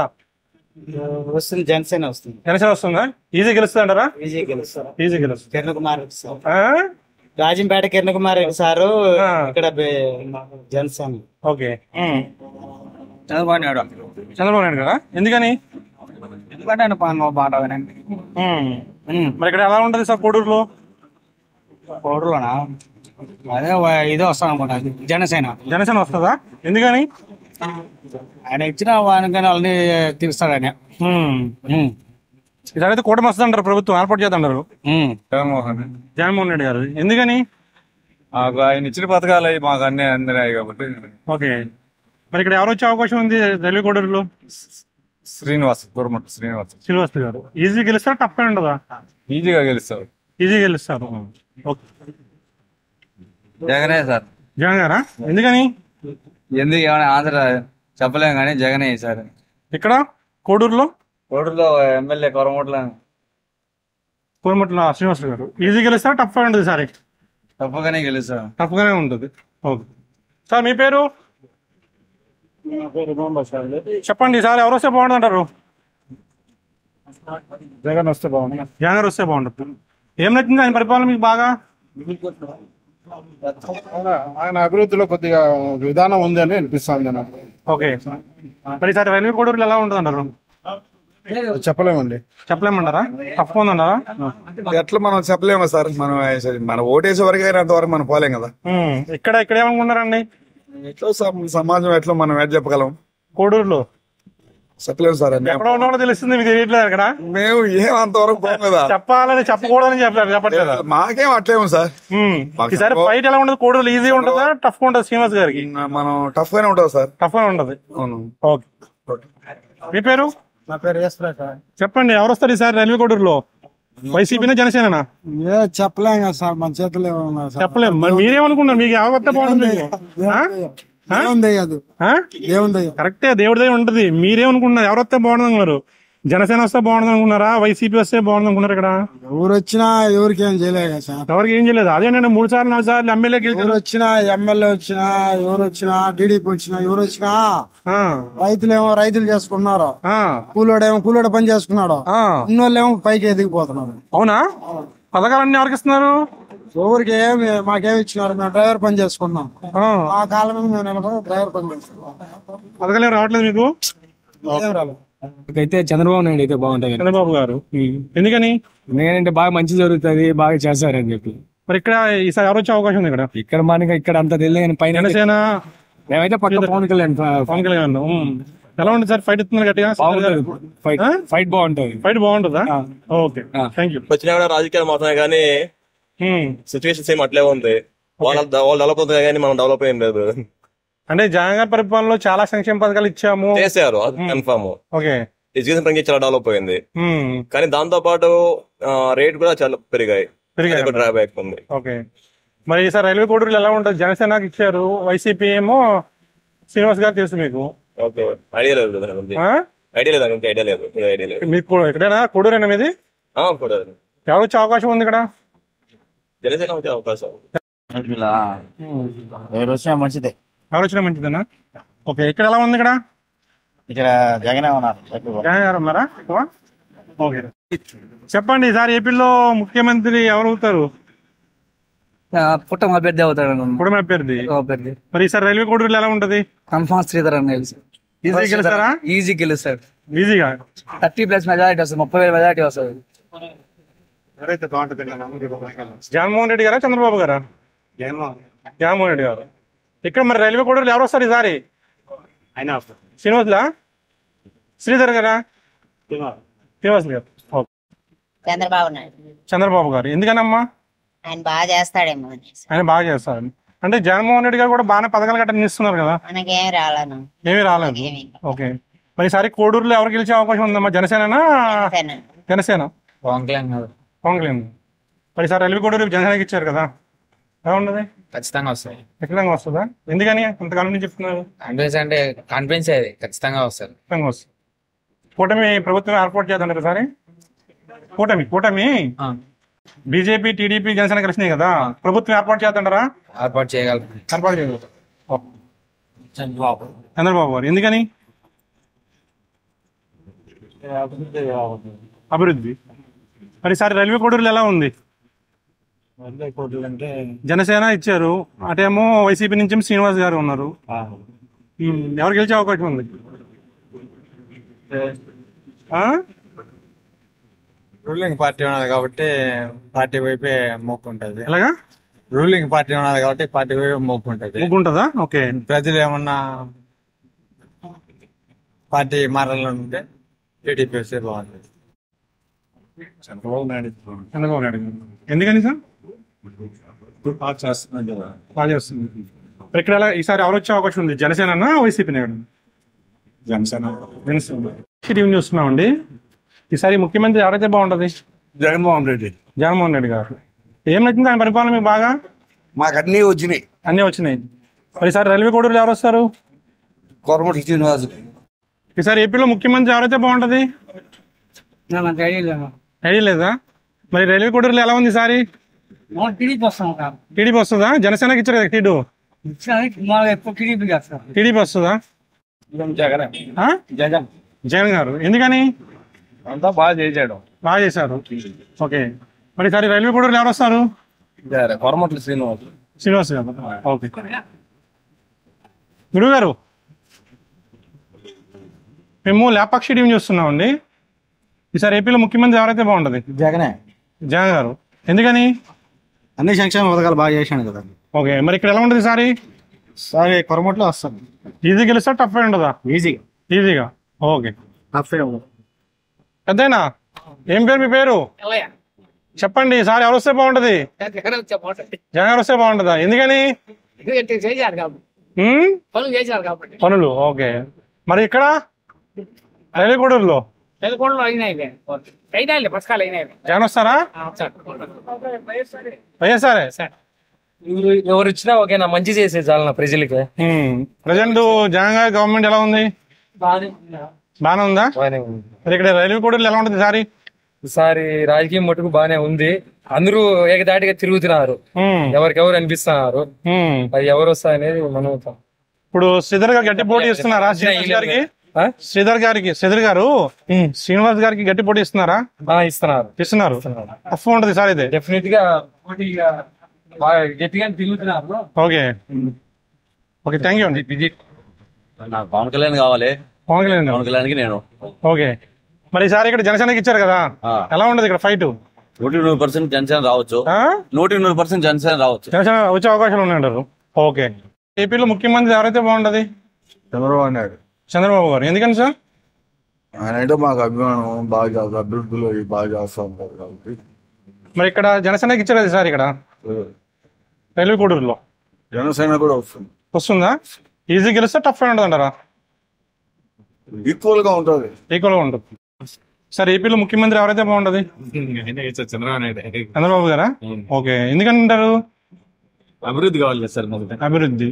వస్తుంది జనసేన వస్తుంది.
జనసేన వస్తుందా? ఈజీ గెలుస్తుంది అంటారా?
ఈజీ గెలుస్తారు.
ఈజీ గెలుస్తుంది.
కిరణ్ కుమార్ రాజంపేట కిరణ్ కుమార్ సారు, ఇక్కడ జనసేన.
ఓకే.
చంద్రబాబు నాయుడు.
చంద్రబాబు నాయుడు కదా? ఎందుకని?
ఎందుకంటే ఆయన బాట వినండి.
మరి ఇక్కడ ఎలా ఉంటది సార్ కోడూరులో?
కోడూరులోనా అదే ఇదే వస్తాను అనుకుంటా, జనసేన.
జనసేన వస్తుందా? ఎందుకని?
ఆయన ఇచ్చిన వానికైనా వాళ్ళని తీరుస్తాడు ఆయన.
ఇదైతే కూటమి వస్తుంది అంటారు, ప్రభుత్వం ఏర్పాటు చేద్దంటారు జగన్మోహన్ రెడ్డి గారు. ఎందుకని?
ఆయన ఇచ్చిన పథకాలు అవి మాకు అన్ని అందినాయి కాబట్టి.
ఓకే. మరి ఇక్కడ ఎవరు వచ్చే అవకాశం ఉంది రైల్వే కోడూరులో?
శ్రీనివాస్
గారు. ఈజీ గెలుస్తారు, టఫ్ ఉండదా?
ఈజీగా గెలుస్తారు.
ఈజీ గెలుస్తారు.
జగనే సార్.
జగన్ గారా? ఎందుకని?
ఎందుకు ఏమైనా ఆంధ్ర చెప్పలేము కానీ జగనే సార్.
ఇక్కడ కోడూరులో
ఎమ్మెల్యే కోరమట్ల
శ్రీనివాస్ గారు. ఈజీ గెలుస్తారు, టఫ్ ఉంటుంది సార్?
తప్పగానే గెలుస్తారు.
టఫ్గానే ఉంటుంది. ఓకే సార్, మీ పేరు చెప్పండి సార్. ఎవరు వస్తే బాగుంటుంది అంటారు?
జగన్ వస్తే బాగుంది.
జగన్ గారు వస్తే బాగుంటుంది. ఏం నచ్చింది ఆయన పరిపాలన మీకు బాగా?
ఆయన అభివృద్ధిలో కొద్దిగా విధానం ఉంది అని అనిపిస్తుంది నాకు.
ఓకే. మరి ఈసారి రైల్వే కోడూరులో ఎలా ఉంటుంది అంటారు? చెప్పలేమంటారా? తక్కువ ఉందంటారా?
ఎట్లా మనం చెప్పలేము సార్. మన ఓటేసే వరకు అయినంత వరకు మనం పోలేం కదా.
ఇక్కడ ఏమనుకున్నారండి?
ఎట్లా సమాజం ఎట్లా మనం ఏం చెప్పగలం?
కోడూరులో
చెప్పలేము సార్.
ఎక్కడ ఉన్నాడో తెలుస్తుంది, మీకు తెలియట్లేదు. అక్కడ
మేము ఏం అంతవరకు పోం కదా.
చెప్పాలని చెప్పకూడదని చెప్పట్లేదు.
మాకేం అట్లేము సార్.
ఈసారి ఫైట్ ఎలా ఉండదు? కోడూరులో ఈజీ ఉంటుందా, టఫ్ ఉంటుంది? శ్రీనివాస్ గారికి
మనం టఫ్ గానే ఉంటుంది సార్.
టఫ్ గానే ఉంటది. ఓకే. మీ పేరు?
నా పేరు
చెప్పండి. ఎవరు వస్తారు ఈసారి రైల్వే కోడూరులో? వైసీపీనా జనసేన?
చెప్పలేం కదా సార్, మన చేతులు
చెప్పలేము. మరి మీరేమనుకున్నారు? మీకు ఎవరు బాగుంటుంది? కరెక్టే, దేవుడి దగ్గర ఉంటది. మీరేమనుకుంటున్నారు? ఎవరు వస్తే బాగుంటుంది అన్నారు? జనసేన వస్తే బాగుంటుంది అనుకున్నారా? వైసీపీ వస్తే బాగుంది అనుకున్నారు? ఇక్కడ
ఎవరు వచ్చినా ఎవరికి ఏం చేయలేదు కదా సార్.
ఎవరికి ఏం చేయలేదు. అదేంటంటే 3 సార్లు 4 సార్లు ఎమ్మెల్యే
ఎవరు వచ్చినా, ఎమ్మెల్యే వచ్చినా, ఎవరు వచ్చినా, టీడీపీ వచ్చినా, ఎవరు వచ్చినా రైతులేమో రైతులు చేసుకున్నారు, కూలోడేమో కూలోడ పని చేసుకున్నాడు, ఉన్నోళ్ళేమో పైకి ఎదిగిపోతున్నారు.
అవునా? పథకాలన్నీ ఎవరికి ఇస్తున్నారు?
ఎవరికి ఏమి మాకేమి ఇచ్చినారు? మేము డ్రైవర్ పని చేసుకున్నాం. ఆ కాలం మేము నిలబడి డ్రైవర్ పని చేసుకున్నాం.
పథకాలు రావట్లేదు మీకు?
ఏం రాలేదు.
అయితే చంద్రబాబు నాయుడు అయితే బాగుంటుంది.
చంద్రబాబు గారు. ఎందుకని?
నేనంటే బాగా మంచి జరుగుతుంది, బాగా చేస్తారని చెప్పి.
మరి ఇక్కడ ఈసారి ఎవరు వచ్చే అవకాశం ఉంది?
ఇక్కడ మనకి ఇక్కడ అంత తెలియదు. పైన
జనసేన
మేమైతే పక్క పవన్ కళ్యాణ్
ఎలా ఉంటుంది సార్? ఫైట్ ఇస్తున్నారు గట్టిగా?
ఫైట్ బాగుంటుంది.
ఫైట్ బాగుంటుందా? Okay, thank you.
వచ్చినా కూడా రాజకీయాలు మాత్రమే కానీ సిచ్యువేషన్ సేమ్ అట్లే ఉంది. వాళ్ళు డెవలప్ అవుతుంది కానీ మనం డెవలప్ ఏం లేదు.
అంటే జగన్ గారి పరిపాలనలో చాలా సంక్షేమ పథకాలు ఇచ్చాము,
చేశారు, కన్ఫర్మ్.
ఓకే.
ఎడ్యుకేషన్ పరంగా చాలా డెవలప్ అయింది, కానీ దాంతో పాటు రేట్ కూడా చాలా పెరిగాయి. డ్రాబ్యాక్ ఉంది.
ఓకే. మరి ఈసారి రైల్వే కోడూరులో ఎలా ఉంటుంది? జనసేనకి ఇచ్చారు, వైసీపీ ఏమో శ్రీనివాస్ గారు తెలుసు మీకు?
ఓకే, ఐడియా లేదు. ఐడియా లేదు.
మీకు ఎక్కడైనా కోడూరేనా మీది? ఎవరు వచ్చే అవకాశం ఉంది ఇక్కడ?
జనసేన వచ్చే అవకాశం.
ఎవరు వచ్చినా మంచిదే.
ఎవరు వచ్చినా మంచిదేనా? ఓకే. ఇక్కడ ఎలా ఉంది?
ఇక్కడ జగనే ఉన్నారు.
జగన్ గారు ఉన్నారా? ఓకే. చెప్పండి, ఈసారి ఏపీలో ముఖ్యమంత్రి ఎవరు అవుతారు?
పుట్టమ అభ్యర్థి అవుతాడు.
కుటుంబ అభ్యర్థి. మరి ఈసారి రైల్వే కోడూరులో ఎలా ఉంటది?
కన్ఫర్మ్ శ్రీధర్ అన్న
ఈజీ గెలుస్తారా?
ఈజీ గెలుస్తాడు.
ఈజీగా
30+ మెజారిటీ వస్తుంది, 30,000 మెజారిటీ వస్తుంది.
జగన్మోహన్ రెడ్డి గారా, చంద్రబాబు గారా? జగన్మోహన్ రెడ్డి గారు. ఇక్కడ మరి రైల్వే కోడూరులో ఎవరు వస్తారు ఈసారి? శ్రీనివాసులా, శ్రీధర్ గారా? శ్రీనివాస్ గారు.
చంద్రబాబు నాయుడు.
చంద్రబాబు గారు. ఎందుకనమ్మా?
ఆయన బాగా చేస్తాడేమో.
ఆయన బాగా చేస్తాడు అంటే జగన్మోహన్ రెడ్డి గారు కూడా బాగానే పథకాలు గట్రా ఇస్తున్నారు కదా?
మనకేమి రాలేదు.
ఏమీ రాలేదు. ఓకే. మరి ఈసారి కోడూరులో ఎవరు గెలిచే అవకాశం ఉందమ్మా? జనసేన? జనసేన. పవన్ కళ్యాణ్. మరి ఈసారి రైల్వే కోడూరు జనసేనకి ఇచ్చారు కదా, ఎలా ఉండదు?
ఖచ్చితంగా వస్తాయి.
ఖచ్చితంగా వస్తుందా? ఎందుకని అంతకాలం నుంచి చెప్తున్నారు?
అంటే కాన్ఫిడెన్స్ అది ఖచ్చితంగా వస్తారు.
ఖచ్చితంగా వస్తుంది. కూటమి ప్రభుత్వం ఏర్పాటు చేద్దాం సారి. కూటమి బీజేపీ, టీడీపీ, జనసేన కలిసినాయి కదా, ప్రభుత్వం ఏర్పాటు చేద్దంటారా?
ఏర్పాటు చేయగలరు.
చంద్రబాబు గారు ఎందుకని? అభివృద్ధి. మరి ఈసారి రైల్వే కోడూరులో ఎలా ఉంది?
అంటే
జనసేన ఇచ్చారు, అటేమో వైసీపీ నుంచి శ్రీనివాస్ గారు ఉన్నారు. ఎవరు గెలిచే అవకాశం ఉంది?
రూలింగ్ పార్టీ ఉన్నది కాబట్టి పార్టీ వైపే మొక్కు ఉంటది.
ఎలాగా?
రూలింగ్ పార్టీ ఉన్నది కాబట్టి పార్టీ వైపు మొక్కు ఉంటది.
ఉంటుందా? ఓకే.
ప్రజలు ఏమన్నా పార్టీ మారాలంటే టీడీపీ వస్తే బాగుంటుంది.
చంద్రబాబు నాయుడు. ఎందుకని సార్? బాగా చేస్తుంది. ఇక్కడ ఎలా ఈసారి ఎవరు వచ్చే అవకాశం ఉంది? జనసేన వైసీపీ? జనసేన. టీవీ చూస్తున్నామండి. ఈసారి ముఖ్యమంత్రి ఎవరైతే బాగుంటది?
జగన్మోహన్ రెడ్డి.
జగన్మోహన్ రెడ్డి గారు. ఏం నచ్చింది ఆయన పరిపాలన మీకు బాగా?
మాకు అన్ని వచ్చినాయి.
అన్నీ వచ్చినాయి. మరి ఈసారి రైల్వే కోడూరులో ఎవరు వస్తారు?
కోరమటి శ్రీనివాస్.
ఈసారి ఏపీలో ముఖ్యమంత్రి ఎవరైతే బాగుంటది? ఐడియా లేదా? మరి రైల్వే కోడూరులో ఎలా ఉంది ఈసారి? టీడీపీ వస్తుందా? జనసేనకి ఇచ్చారు కదా టీడూ. టీడీపీ వస్తుందా? జగన్ గారు. ఎందుకని?
అంతా బాగా చేశాడు.
బాగా చేశారు. ఓకే. మరి ఈసారి రైల్వే కోడూరులో ఎవరు వస్తారు?
కొరమట్ల శ్రీనివాస్
గారు. ఓకే. గురువు గారు, మేము లేపాక్షి టీవీ చూస్తున్నామండి. ఈసారి ఏపీలో ముఖ్యమంత్రి ఎవరైతే బాగుంటది?
జగనే.
జగన్ గారు. ఎందుకని?
అన్ని సంక్షేమ పథకాలు బాగా చేశాను కదా.
ఓకే. మరి ఇక్కడ ఎలా ఉంటుంది ఈసారి?
సరే, కొరమట్లో వస్తాను.
ఈజీ గెలుస్తా టఫ్ ఉంటుందా? ఈజీగా. ఓకే.
టఫ్
పెద్దయినా ఏం పేరు మీ పేరు? చెప్పండి. ఈసారి ఎవరు వస్తే బాగుంటది? జగన్ గారు వస్తే బాగుంటుందా? ఎందుకని? పనులు. ఓకే. మరి ఇక్కడ రైల్వే కోడూరులో జగన్ వస్తారా? వైఎస్ఆర్.
ఎవరు ఇచ్చినా ఓకేనా, మంచి చేసే చాలా ప్రజలకి.
ప్రజెంట్ జగన్ గారి గవర్నమెంట్ ఎలా ఉంది? బానే ఉందా? మరి ఇక్కడ రైల్వే కోడూరులో ఎలా ఉంటుంది ఈసారి?
ఈసారి రాజకీయం మటుకు బానే ఉంది. అందరూ ఏకదాటిగా తిరుగుతున్నారు, ఎవరికెవరు అనిపిస్తున్నారు. అది ఎవరు వస్తా అనేది మనం.
ఇప్పుడు శ్రీధర్ గారు గట్టి పోటీ ఇస్తున్నారా? శ్రీధర్ గారు శ్రీనివాస్ గారికి గట్టి పోటీ ఇస్తున్నారా? ఇస్తున్నారు. టఫ్ ఉంటుంది సార్ ఇది.
డెఫినెట్ గా గట్టిగా తిరుగుతున్నారు.
ఓకే. ఓకే, థ్యాంక్ యూ అండి.
నాకు పవన్ కళ్యాణ్ కావాలి.
పవన్ కళ్యాణ్కి
నేను.
ఓకే. మరి ఈసారి ఇక్కడ జనసేనకి ఇచ్చారు కదా, ఎలా ఉండదు ఇక్కడ ఫైట్?
100% జనసేన రావచ్చు. 100% జనసేన రావచ్చు.
జనసేన వచ్చే అవకాశాలు ఉన్నాయంటారు. ఓకే. ఏపీలో ముఖ్యమంత్రి ఎవరైతే బాగుంటది?
చంద్రబాబు నాయుడు.
చంద్రబాబు గారు. ఎందుకని సార్?
ఆయన అంటే మాకు అభిమానం, బాగా అభివృద్ధిలో బాగా చేస్తా ఉంటారు కాబట్టి.
మరి ఇక్కడ జనసేనకి ఇచ్చారు కదా సార్ ఇక్కడ రైల్వే కోడూరులో?
జనసేన కూడా
వస్తుందా? ఈజీ గెలిస్తే టఫ్ ఉంటుంది అంటారా?
ఈక్వల్ గా ఉంటుంది.
ఈక్వల్ గా ఉంటుంది. సార్ ఏపీలో ముఖ్యమంత్రి ఎవరైతే బాగుంటది? చంద్రబాబు గారా? ఓకే. ఎందుకంటారు?
అభివృద్ధి కావాలి సార్.
అభివృద్ధి.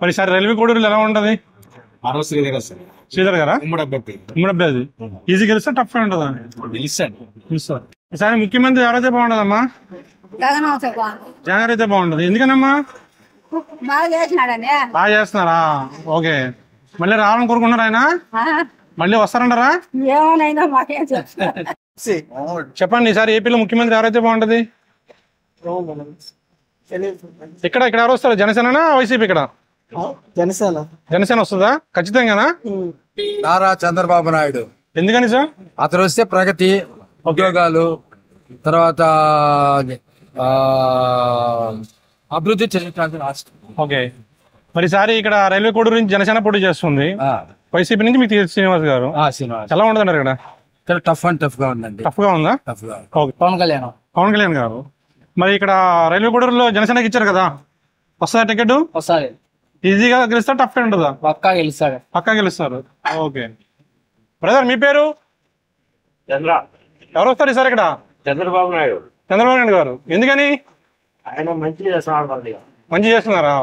మరి సార్ రైల్వే కోడూరులో ఎలా ఉంటది? శ్రీధర్ గారా? ఉమ్మడి అభ్యర్థి. ఈజీ గెలిస్తే టఫ్ ఉంటుందా? ఈసారి ముఖ్యమంత్రి ఎవరైతే బాగుంటదమ్మా? జగన్ అయితే బాగుంటది. ఎందుకనమ్మా? బాగా చేస్తున్నారా? ఓకే. మళ్ళీ రావాలని కోరుకున్నారా ఆయన? మళ్ళీ వస్తారంటారా? చెప్పండి. ఈసారి ఏపీలో ముఖ్యమంత్రి ఎవరైతే బాగుంటది? ఇక్కడ ఎవరు వస్తారు? జనసేన వైసీపీ? ఇక్కడ జనసేన వస్తుందా ఖచ్చితంగానా?
నారా చంద్రబాబు నాయుడు.
ఎందుకని సార్?
అతను వస్తే ప్రగతి, ఉద్యోగాలు, తర్వాత అభివృద్ధి చెందుతుంది రాష్ట్రం.
ఓకే. మరి ఈసారి ఇక్కడ రైల్వే కోడూరు నుంచి జనసేన పోటీ చేస్తుంది, వైసీపీ నుంచి మీకు శ్రీనివాస్ గారు. ఎలా ఉంటుంది ఇక్కడ?
టఫ్ అండ్ టఫ్ గా ఉందండి.
టఫ్ గా ఉందా?
పవన్ కళ్యాణ్
గారు. మరి ఇక్కడ రైల్వే కోడూరులో జనసేనకి ఇచ్చారు కదా, వస్తుందా టికెట్?
వస్తుంది.
ఈజీగా గెలుస్తా టఫ్ ఉంటుందా? పక్కా గెలుస్తారు. ఓకే. బ్రదర్ మీ పేరు? ఎవరు వస్తారు ఈసారి ఇక్కడ?
చంద్రబాబు
నాయుడు గారు. ఎందుకని?
ఆయన మంచి చేస్తున్నారు.
మంచి చేస్తున్నారా?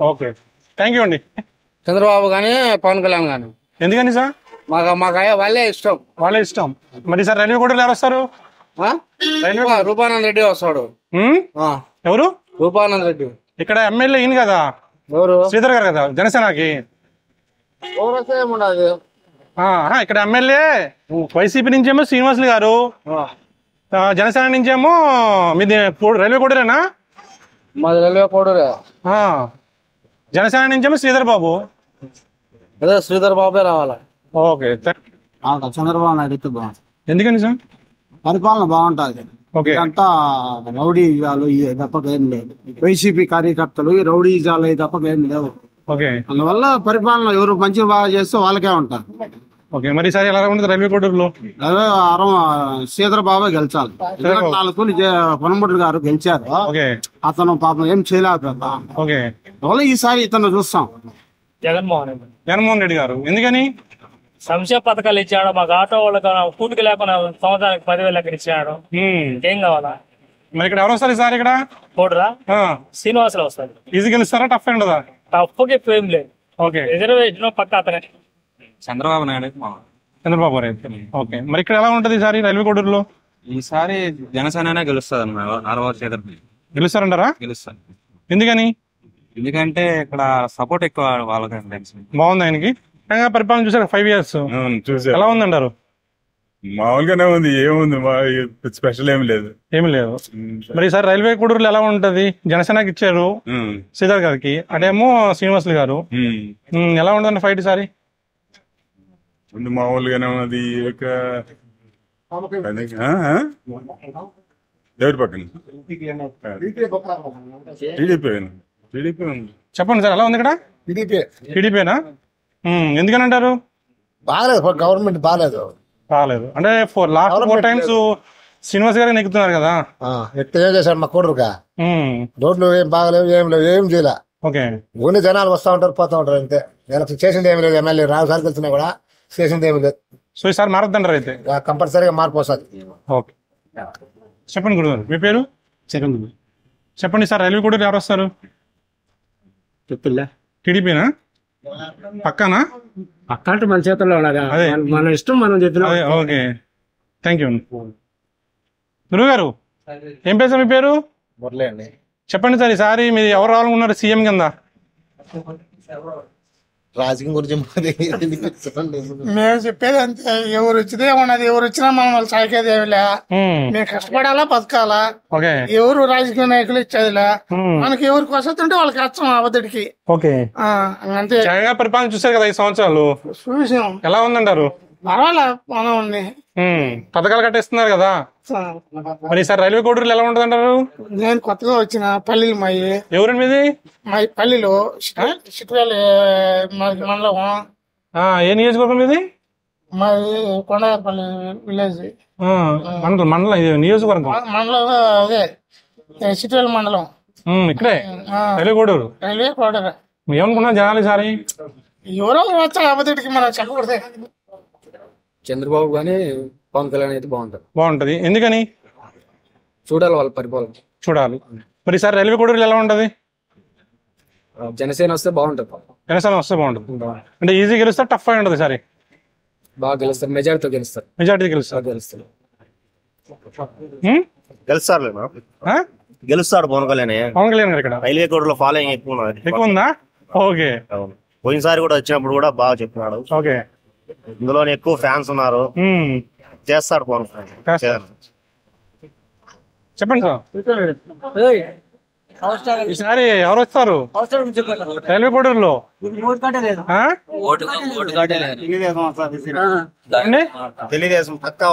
ఓకే, థ్యాంక్ యూ అండి.
చంద్రబాబు గానీ పవన్ కళ్యాణ్ గానీ.
ఎందుకని సార్?
మాకు వాళ్ళే ఇష్టం.
మరి సార్ రైల్వే కోడూరులో ఎవరు వస్తారు?
రూపానంద్ రెడ్డి వస్తాడు.
ఎవరు?
రూపానంద్ రెడ్డి.
ఇక్కడ ఎమ్మెల్యే ఈయన కదా, శ్రీధర్ గారు కదా జనసేనకి. ఇక్కడ ఎమ్మెల్యే వైసీపీ నుంచేమో శ్రీనివాసులు గారు, జనసేన నుంచేమో మీది రైల్వే కోడూరేనా?
మాది రైల్వే కోడూరే.
జనసేన నుంచేమో శ్రీధర్ బాబు.
అదే శ్రీధర్ బాబే రావాలా.
ఓకే,
చంద్రబాబు నాయుడు బాగుంది.
ఎందుకని సార్?
పరిపాలన బాగుంటది. అంతా రౌడీజాలు తప్పకేం లేదు. వైసీపీ కార్యకర్తలు ఈ రౌడీజాలు తప్పకేం లేవు. అందువల్ల పరిపాలన ఎవరు మంచి బాగా చేస్తే వాళ్ళకే ఉంటారు.
మరి ఈసారి ఎలా ఉంటుంది రైల్వే కోడూరులో?
అదే శ్రీధర్ బాబే గెలిచాలి. 24 పొన్నమూటి గారు గెలిచారు. అతను పాపం ఏం చేయలేకపోతా. ఈసారి ఇతను చూస్తాం.
జగన్మోహన్ రెడ్డి గారు. ఎందుకని?
సంక్షేమ పథకాలు ఇచ్చాడు. మాకు ఆటో వాళ్ళకి కూలికి లేకుండా సంవత్సరానికి 10,000 లెక్కన ఇచ్చాడు. ఏం కావాలా?
మరి ఇక్కడ ఎవరు వస్తారు ఈసారి? ఇక్కడ
కోడరా శ్రీనివాసులు వస్తారు.
ఈజీ గెలుస్తారా? టఫ్ ఉండదా?
టఫ్కి ఏం లేదు. రిజర్వేషన్ పక్క అతనే
చంద్రబాబు నాయుడు.
చంద్రబాబు నాయుడు. ఓకే, మరి ఇక్కడ ఎలా ఉంటది ఈసారి రైల్వే కోడూరులో?
ఈసారి జనసేన గెలుస్తుంది అన్నమాట.
గెలుస్తారంటారా?
గెలుస్తారు.
ఎందుకని?
ఎందుకంటే ఇక్కడ సపోర్ట్ ఎక్కువ వాళ్ళకి.
బాగుంది ఆయనకి పరిపాలన. చూసారు 5 years ఎలా ఉందంటారు?
మామూలుగానే ఉంది. ఏముంది స్పెషల్ ఏమి లేదు.
మరి ఈసారి రైల్వే కోడూరులో ఎలా ఉంటది? జనసేనకి ఇచ్చారు శ్రీధర్ గారికి, అటేమో శ్రీనివాసులు గారు. ఎలా ఉంటుందండి ఫైట్ ఈసారి?
మామూలుగానే ఉన్నది. ఎవరి పక్కన
చెప్పండి సార్, ఎలా ఉంది ఇక్కడ? టీడీపీనా? ఎందుకని అంటారు?
బాగాలేదు, గవర్నమెంట్ బాగాలేదు.
అంటే లాస్ట్ 4 times శ్రీనివాస్ గారు నెక్కుతున్నారు కదా.
ఏం చేశాడు మా కోడరుగా? రోడ్లు ఏం బాగలేవు, ఏం లేవు, ఏం చేయలే. ఓన్లీ జనాలు వస్తా ఉంటారు, పోతా ఉంటారు అంతే. చేసింది ఏమి లేదు. ఎమ్మెల్యే రావుసారికి వెళ్తున్నా కూడా చేసింది ఏమి లేదు.
సో ఈసారి మారద్దంటారు అయితే?
కంపల్సరీగా మార్పు వస్తుంది.
ఓకే, చెప్పండి గురుగారు, మీ పేరు? చెప్పండి సార్, రైల్వే కోడూరు ఎవరు వస్తారు? టీడీపీనా? పక్కానా?
పక్క అంటే మన చేతుల్లో ఉన్నది. మన ఇష్టం, మనం చెప్పిన.
Okay, thank you. గురువు గారు, ఏం పేరు సార్ మీ పేరు?
మురళి అండి.
చెప్పండి సార్, ఈసారి మీరు ఎవరు రావాలనుకున్నారు సీఎం కింద?
రాజకీయం గురించి
మేము చెప్పేది అంతే. ఎవరు వచ్చితే ఏమన్నది, ఎవరు వచ్చినా మనం వాళ్ళు సాగేది ఏమిలే. మేము కష్టపడాలా, బతకాలా. ఎవరు రాజకీయ నాయకులు ఇచ్చేదిలే. మనకి ఎవరికి వస్తుంటే వాళ్ళకి వచ్చాం అబద్ధడికి. అంతే.
పరిపాలన చూసారు కదా 5 సంవత్సరాలు,
చూసాం.
ఎలా ఉందంటారు?
పర్వాలే, బాగా ఉంది.
పథకాలు కట్టేస్తున్నారు కదా. మరి ఈసారి రైల్వే కోడూరులో ఎలా ఉంటుంది అంటారు?
నేను కొత్తగా వచ్చిన పల్లీలు మాయి.
ఎవరండి మీది?
మా పల్లీలు చిట్వేలు మండలం.
ఏ నియోజకవర్గం మీది?
మాది కొండపల్లి విలేజ్.
మండలం ఇది నియోజకవర్గం?
మండలం అదే చిట్వేలు మండలం.
ఇక్కడే రైల్వే కోడూరు.
రైల్వే కోడూరు.
ఏమనుకున్నా జనాలు ఈసారి?
ఎవరో వచ్చా అబద్ధడికి మనం చెప్పకూడదు.
చంద్రబాబు గానీ పవన్ కళ్యాణ్ అయితే బాగుంటది.
ఎందుకని?
చూడాలి వాళ్ళ పరిపాలన,
చూడాలి. మరి ఈసారి రైల్వే కోడూరు ఎలా ఉంటది?
జనసేన వస్తే బాగుంటది.
జనసేన వస్తే బాగుంటది. అంటే ఈజీ గెలుస్తారు, టఫ్ అయి ఉంటది ఈసారి?
బాగా గెలుస్తారు, మెజారిటీతో గెలుస్తారు.
గెలుస్తారు.
గెలుస్తాడు పవన్ కళ్యాణ్.
గారు ఇక్కడ
రైల్వే కోడూరులో ఫాలోయింగ్ ఎక్కువ
ఉందా? ఓకే.
పోయినసారి కూడా వచ్చినప్పుడు కూడా బాగా చెప్పినాడు.
ఓకే,
ఇందులో ఎక్కువ ఫ్యాన్స్ ఉన్నారు. చేస్తాడు పవన్ కళ్యాణ్.
చెప్పండి సార్, ఈసారి ఎవరు వస్తారు రైల్వే కోడూరులో?
తెలుగుదేశం
పక్కా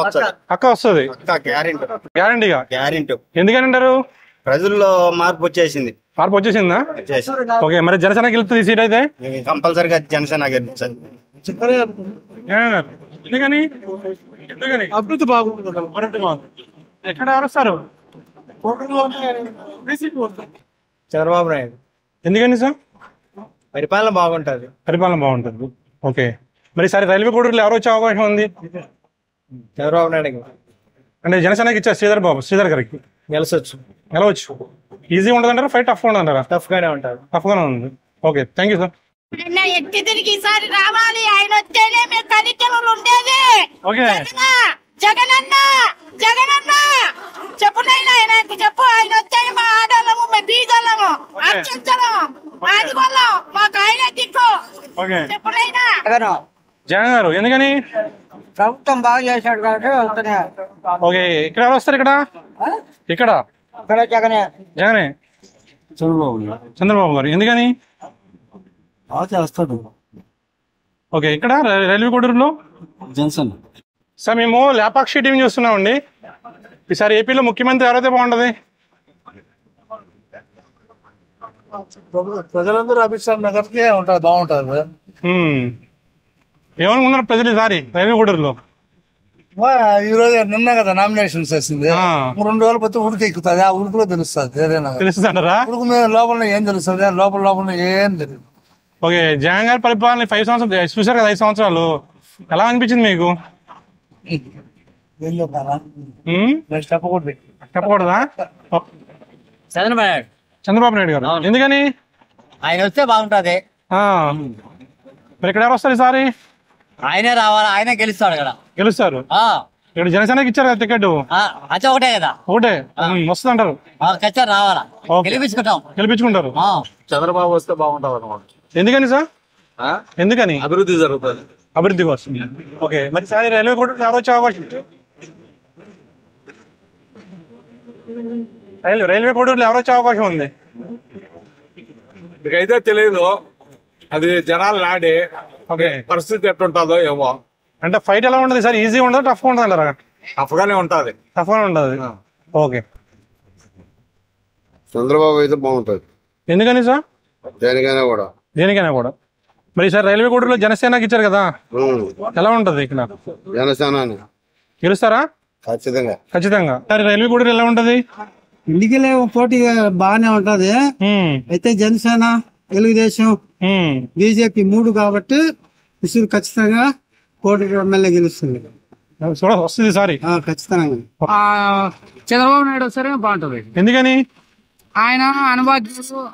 వస్తుంది. గ్యారంటీగా. ఎందుకని అంటారు?
ప్రజల్లో మార్పు వచ్చేసిందా?
ఓకే, మరి జనసేన గెలుస్తుంది సీట్ అయితే?
కంపల్సరిగా జనసేన గెలుస్తుంది.
ఎందుకని? అభివృద్ధి బాగుంటుంది. ఎక్కడ ఎవరు వస్తారు?
చంద్రబాబు నాయుడు.
ఎందుకని సార్?
పరిపాలన బాగుంటది.
ఓకే, మరి ఈసారి రైల్వే కోడూరులో ఎవరు వచ్చే అవకాశం ఉంది?
చంద్రబాబు నాయుడు.
అంటే జనసేనకి ఇచ్చారు శ్రీధర్ గారికి. గెలవచ్చు. ఈజీ ఉంటుంది అంటారా? ఫైట్ టఫ్ ఉంటుంది అంటారా?
టఫ్ గానే
ఉంది. Okay, thank you sir.
ఎట్టి తిరిగి ఈసారి రావాలి. ఆయన వస్తేనే మేము కనికలు ఉండేది.
జగనన్న జగనన్న చెప్పు నైనా ఆయనకి చెప్పు. ఆయన వచ్చాయి మా ఆడోళ్ళము, మేము బీదోళ్ళము, అర్చించము, ఆదిగోళ్ళం, మాకు ఆయన దిక్కు. చెప్పు నైనా.
జగన్ గారు ఎందుకని?
ప్రభుత్వం బాగా చేశాడు కాబట్టి వెళ్తున్నాయి.
ఓకే, ఇక్కడ ఎవరు వస్తారు? ఇక్కడ
జగనే
జగనే చంద్రబాబు గారు ఎందుకని?
చేస్తాడు.
ఓకే, ఇక్కడ రైల్వే కోడూరులో
జన్సన్.
సార్ మేము లేపాక్షి టీం చూస్తున్నామండి. ఈసారి ఏపీలో ముఖ్యమంత్రి ఎవరైతే బాగుంటది?
ప్రజలందరూ అభిషేక్ నగర్కే ఉంటారు, బాగుంటారు.
ఏమనుకున్నారు ప్రజలు ఈసారి రైల్వే కోడూరులో?
ఈ రోజు నిన్న కదా నామినేషన్స్ వేసింది. 2 రోజులు పోతే ఉడికి ఎక్కుతుంది. ఆ ఉడుకులో తెలుస్తుంది.
తెలుస్తుంటారా?
ఉడుకు మీద లోపల ఏం తెలుస్తుంది? లోపల ఏం తెలియదు.
ఓకే, జగన్ గారి పరిపాలన 5 సంవత్సరాలు చూసారు కదా. 5 సంవత్సరాలు ఎలా అనిపించింది మీకు? చెప్పకూడదా? చంద్రబాబు నాయుడు గారు ఎందుకని?
ఆయన వస్తే బాగుంటది.
మరి ఇక్కడ ఎవరు వస్తారు ఈసారి?
ఆయనే రావాలా, ఆయనే గెలుస్తాడు. ఇక్కడ
గెలుస్తారు. ఇక్కడ జనసేనకి ఇచ్చారు కదా టికెట్.
ఒకటే కదా,
ఒకటే వస్తుంది అంటారు.
ఖచ్చితంగా రావాలా,
గెలిపించుకుంటారు.
చంద్రబాబు వస్తే బాగుంటుంది అనమాట.
ఎందుకని సార్? ఎందుకని?
అభివృద్ధి జరుగుతుంది.
అభివృద్ధి కోసం. ఓకే, మరి సార్ రైల్వే కోడూరు ఎవరు వచ్చే అవకాశం? రైల్వే కోడూరులో ఎవరు వచ్చే అవకాశం ఉంది?
మీకైతే తెలియదు, అది జనాలు నాడి పరిస్థితి ఎట్టుంటుందో ఏమో.
అంటే ఫైట్ ఎలా ఉంటుంది సార్? ఈజీ ఉండదు, టఫ్ ఉంటుంది అంటారా?
టఫ్ గానే ఉంటది.
టఫ్ గానే ఉంటది. ఓకే,
చంద్రబాబు అయితే బాగుంటది.
ఎందుకని సార్?
దేనికైనా కూడా.
మరి సార్ రైల్వే కోడూరులో జనసేనకి ఇచ్చారు కదా, ఎలా ఉంటది ఇక్కడ?
జనసేన
గెలుస్తారా? ఖచ్చితంగా. సార్ రైల్వే కోడూరు ఎలా ఉంటది?
ఇండికి పోటీ బాగానే ఉంటది. అయితే జనసేన, తెలుగుదేశం, బీజేపీ 3 కాబట్టి విసురు ఖచ్చితంగా కోటి ఎమ్మెల్యే గెలుస్తుంది.
వస్తుంది సారి
ఖచ్చితంగా.
చంద్రబాబు నాయుడు వస్తారే బాగుంటది.
ఎందుకని?
ఆయన అనుభవం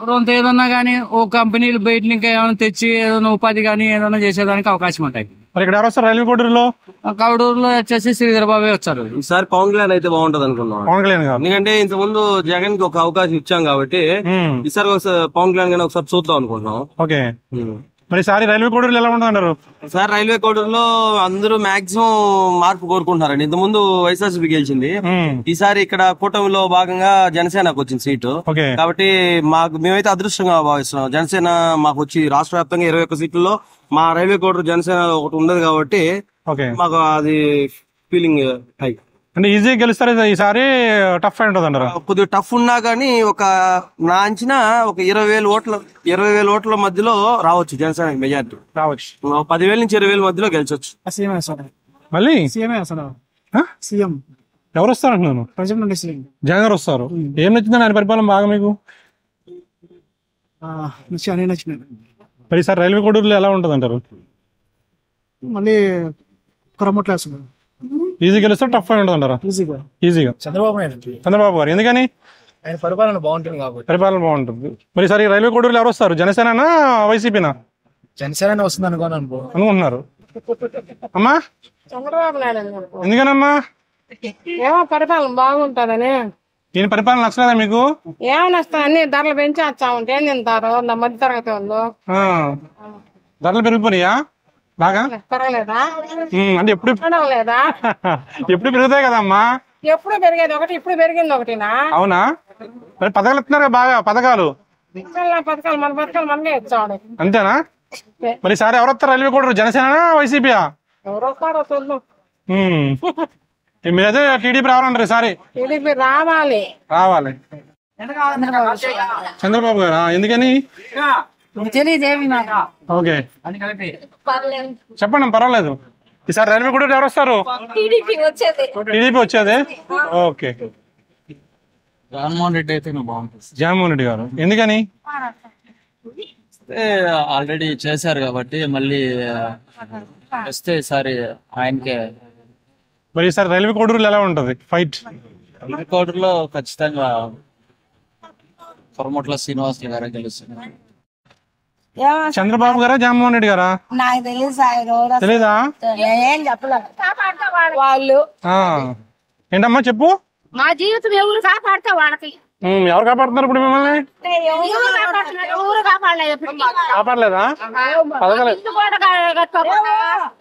రొంత ఏదన్నా గానీ ఓ కంపెనీలు బయట ఇంకా ఏమైనా తెచ్చి ఏదైనా ఉపాధి గానీ ఏదైనా చేసేదానికి అవకాశం ఉంటాయి.
మరి ఇక్కడ ఎవరు వస్తారు రైల్వే కోడూరులో?
కౌడూరులో వచ్చేసి శ్రీధర్ బాబే వచ్చారు.
ఈసారి పవన్ కళ్యాణ్ అయితే బాగుంటది అనుకున్నాం.
పవన్ కళ్యాణ్ గారు
ఎందుకంటే ఇంత ముందు జగన్ కి ఒక అవకాశం ఇచ్చాం కాబట్టి ఈసారి పవన్ కళ్యాణ్ గారిని ఒకసారి చూద్దాం అనుకుంటున్నాం.
ఓకే, మరి ఈసారి రైల్వే కోడూరులో ఎలా ఉంటున్నారు?
సార్ రైల్వే కోడూరులో అందరూ మాక్సిమం మార్పు కోరుకుంటున్నారండి. ఇంత ముందు వైఎస్ఆర్సీపీ గెలిచింది, ఈసారి ఇక్కడ కూటమిలో భాగంగా జనసేనకు వచ్చింది సీటు. కాబట్టి మేమైతే అదృష్టంగా భావిస్తున్నాం. జనసేన మాకు వచ్చి రాష్ట్ర వ్యాప్తంగా 21 సీట్లలో మా రైల్వే కోడూరు జనసేన ఒకటి ఉండదు కాబట్టి మాకు అది ఫీలింగ్ హై.
అంటే ఈజీగా గెలుస్తారు ఈసారి, టఫ్ అయి ఉంటుంది అంటారా?
కొద్దిగా టఫ్ ఉన్నా గానీ నా అంచనా ఒక 20,000 ఓట్ల మధ్యలో రావచ్చు జనసేన మెజార్టీ
రావచ్చు.
10,000 నుంచి 20,000 మధ్యలో గెలిచొచ్చు.
మళ్ళీ
సీఎం
ఎవరు వస్తారంటున్నాను? జగన్ గారు వస్తారు. ఏం నచ్చిందని ఆయన పరిపాలన బాగా మీకు? మరి సార్ రైల్వే కోడూరులో ఎలా ఉంటుంది అంటారు?
మళ్ళీ కొరమట్లు వేస్తున్నారు.
ఈజీ గెలుస్తారు, టఫ్ అయి ఉంటుంది అంటారా? ఈజీగా. చంద్రబాబు గారు ఎందుకని?
ఆయన పరిపాలన బాగుంటుంది కాబట్టి.
పరిపాలన బాగుంటుంది. మరి సార్ రైల్వే కోడూరులో ఎవరు వస్తారు? జనసేన, వైసీపీనా?
జనసేన వస్తుంది
అనుకుంటున్నారు. అమ్మా
చంద్రబాబు నాయుడు
ఎందుకనమ్మా?
ఏమో పరిపాలన బాగుంటుందని.
ఈయన పరిపాలన నచ్చలేదా మీకు?
ఏమో నష్టం, అన్ని ధరలు పెంచేస్తా ఉంటే ఏం తింటారు మధ్య తరగతి వాళ్ళు?
ధరలు పెరిగిపోయినాయా బాగా?
పెరగలేదా?
అంటే ఎప్పుడు పెరుగుతాయి కదమ్మా?
ఎప్పుడు పెరిగేది ఒకటి, ఇప్పుడు పెరిగింది ఒకటినా?
అవునా? మరి పథకాలు ఇస్తున్నారు బాగా, పథకాలు
పథకాలు మన పథకాలు మనకే ఇచ్చాడు.
అంతేనా? మరి సార్ ఎవరు వస్తారు రైల్వే కోడూరు? జనసేన, వైసీపీయా?
ఎవరు వస్తారో చూద్దాం.
మీరైతే టీడీపీ రావాలంటారు ఈసారి?
టీడీపీ రావాలి.
చంద్రబాబు గారా ఎందుకని? ఓకే చెప్పండి, పర్వాలేదు. ఈసారి రైల్వే కోడూరు ఎవరు వస్తారు? టీడీపీ వచ్చేది. ఓకే,
జగన్మోహన్ రెడ్డి అయితే బాగుంటుంది.
జగన్మోహన్ రెడ్డి గారు ఎందుకని?
ఆల్రెడీ చేశారు కాబట్టి మళ్ళీ వస్తే ఈసారి ఆయనకే.
మరి ఈసారి రైల్వే కోడూరులో ఎలా ఉంటది ఫైట్?
రైల్వే కోడూరులో ఖచ్చితంగా కొరమట్ల శ్రీనివాస్ గారే గెలుస్తున్నారు.
చంద్రబాబు గారా, జగన్మోహన్ రెడ్డి గారా?
నాకు తెలియదు.
తెలీదా?
ఏం చెప్పలేదు. వాళ్ళు
ఏంటమ్మా చెప్పు.
మా జీవితం ఎవరు కాపాడితే వాళ్ళకి.
ఎవరు కాపాడుతున్నారు ఇప్పుడు మిమ్మల్ని?
ఎవరు కాపాడుతున్నారు? ఎవరు కాపాడలేదు.
కాపాడలేదా?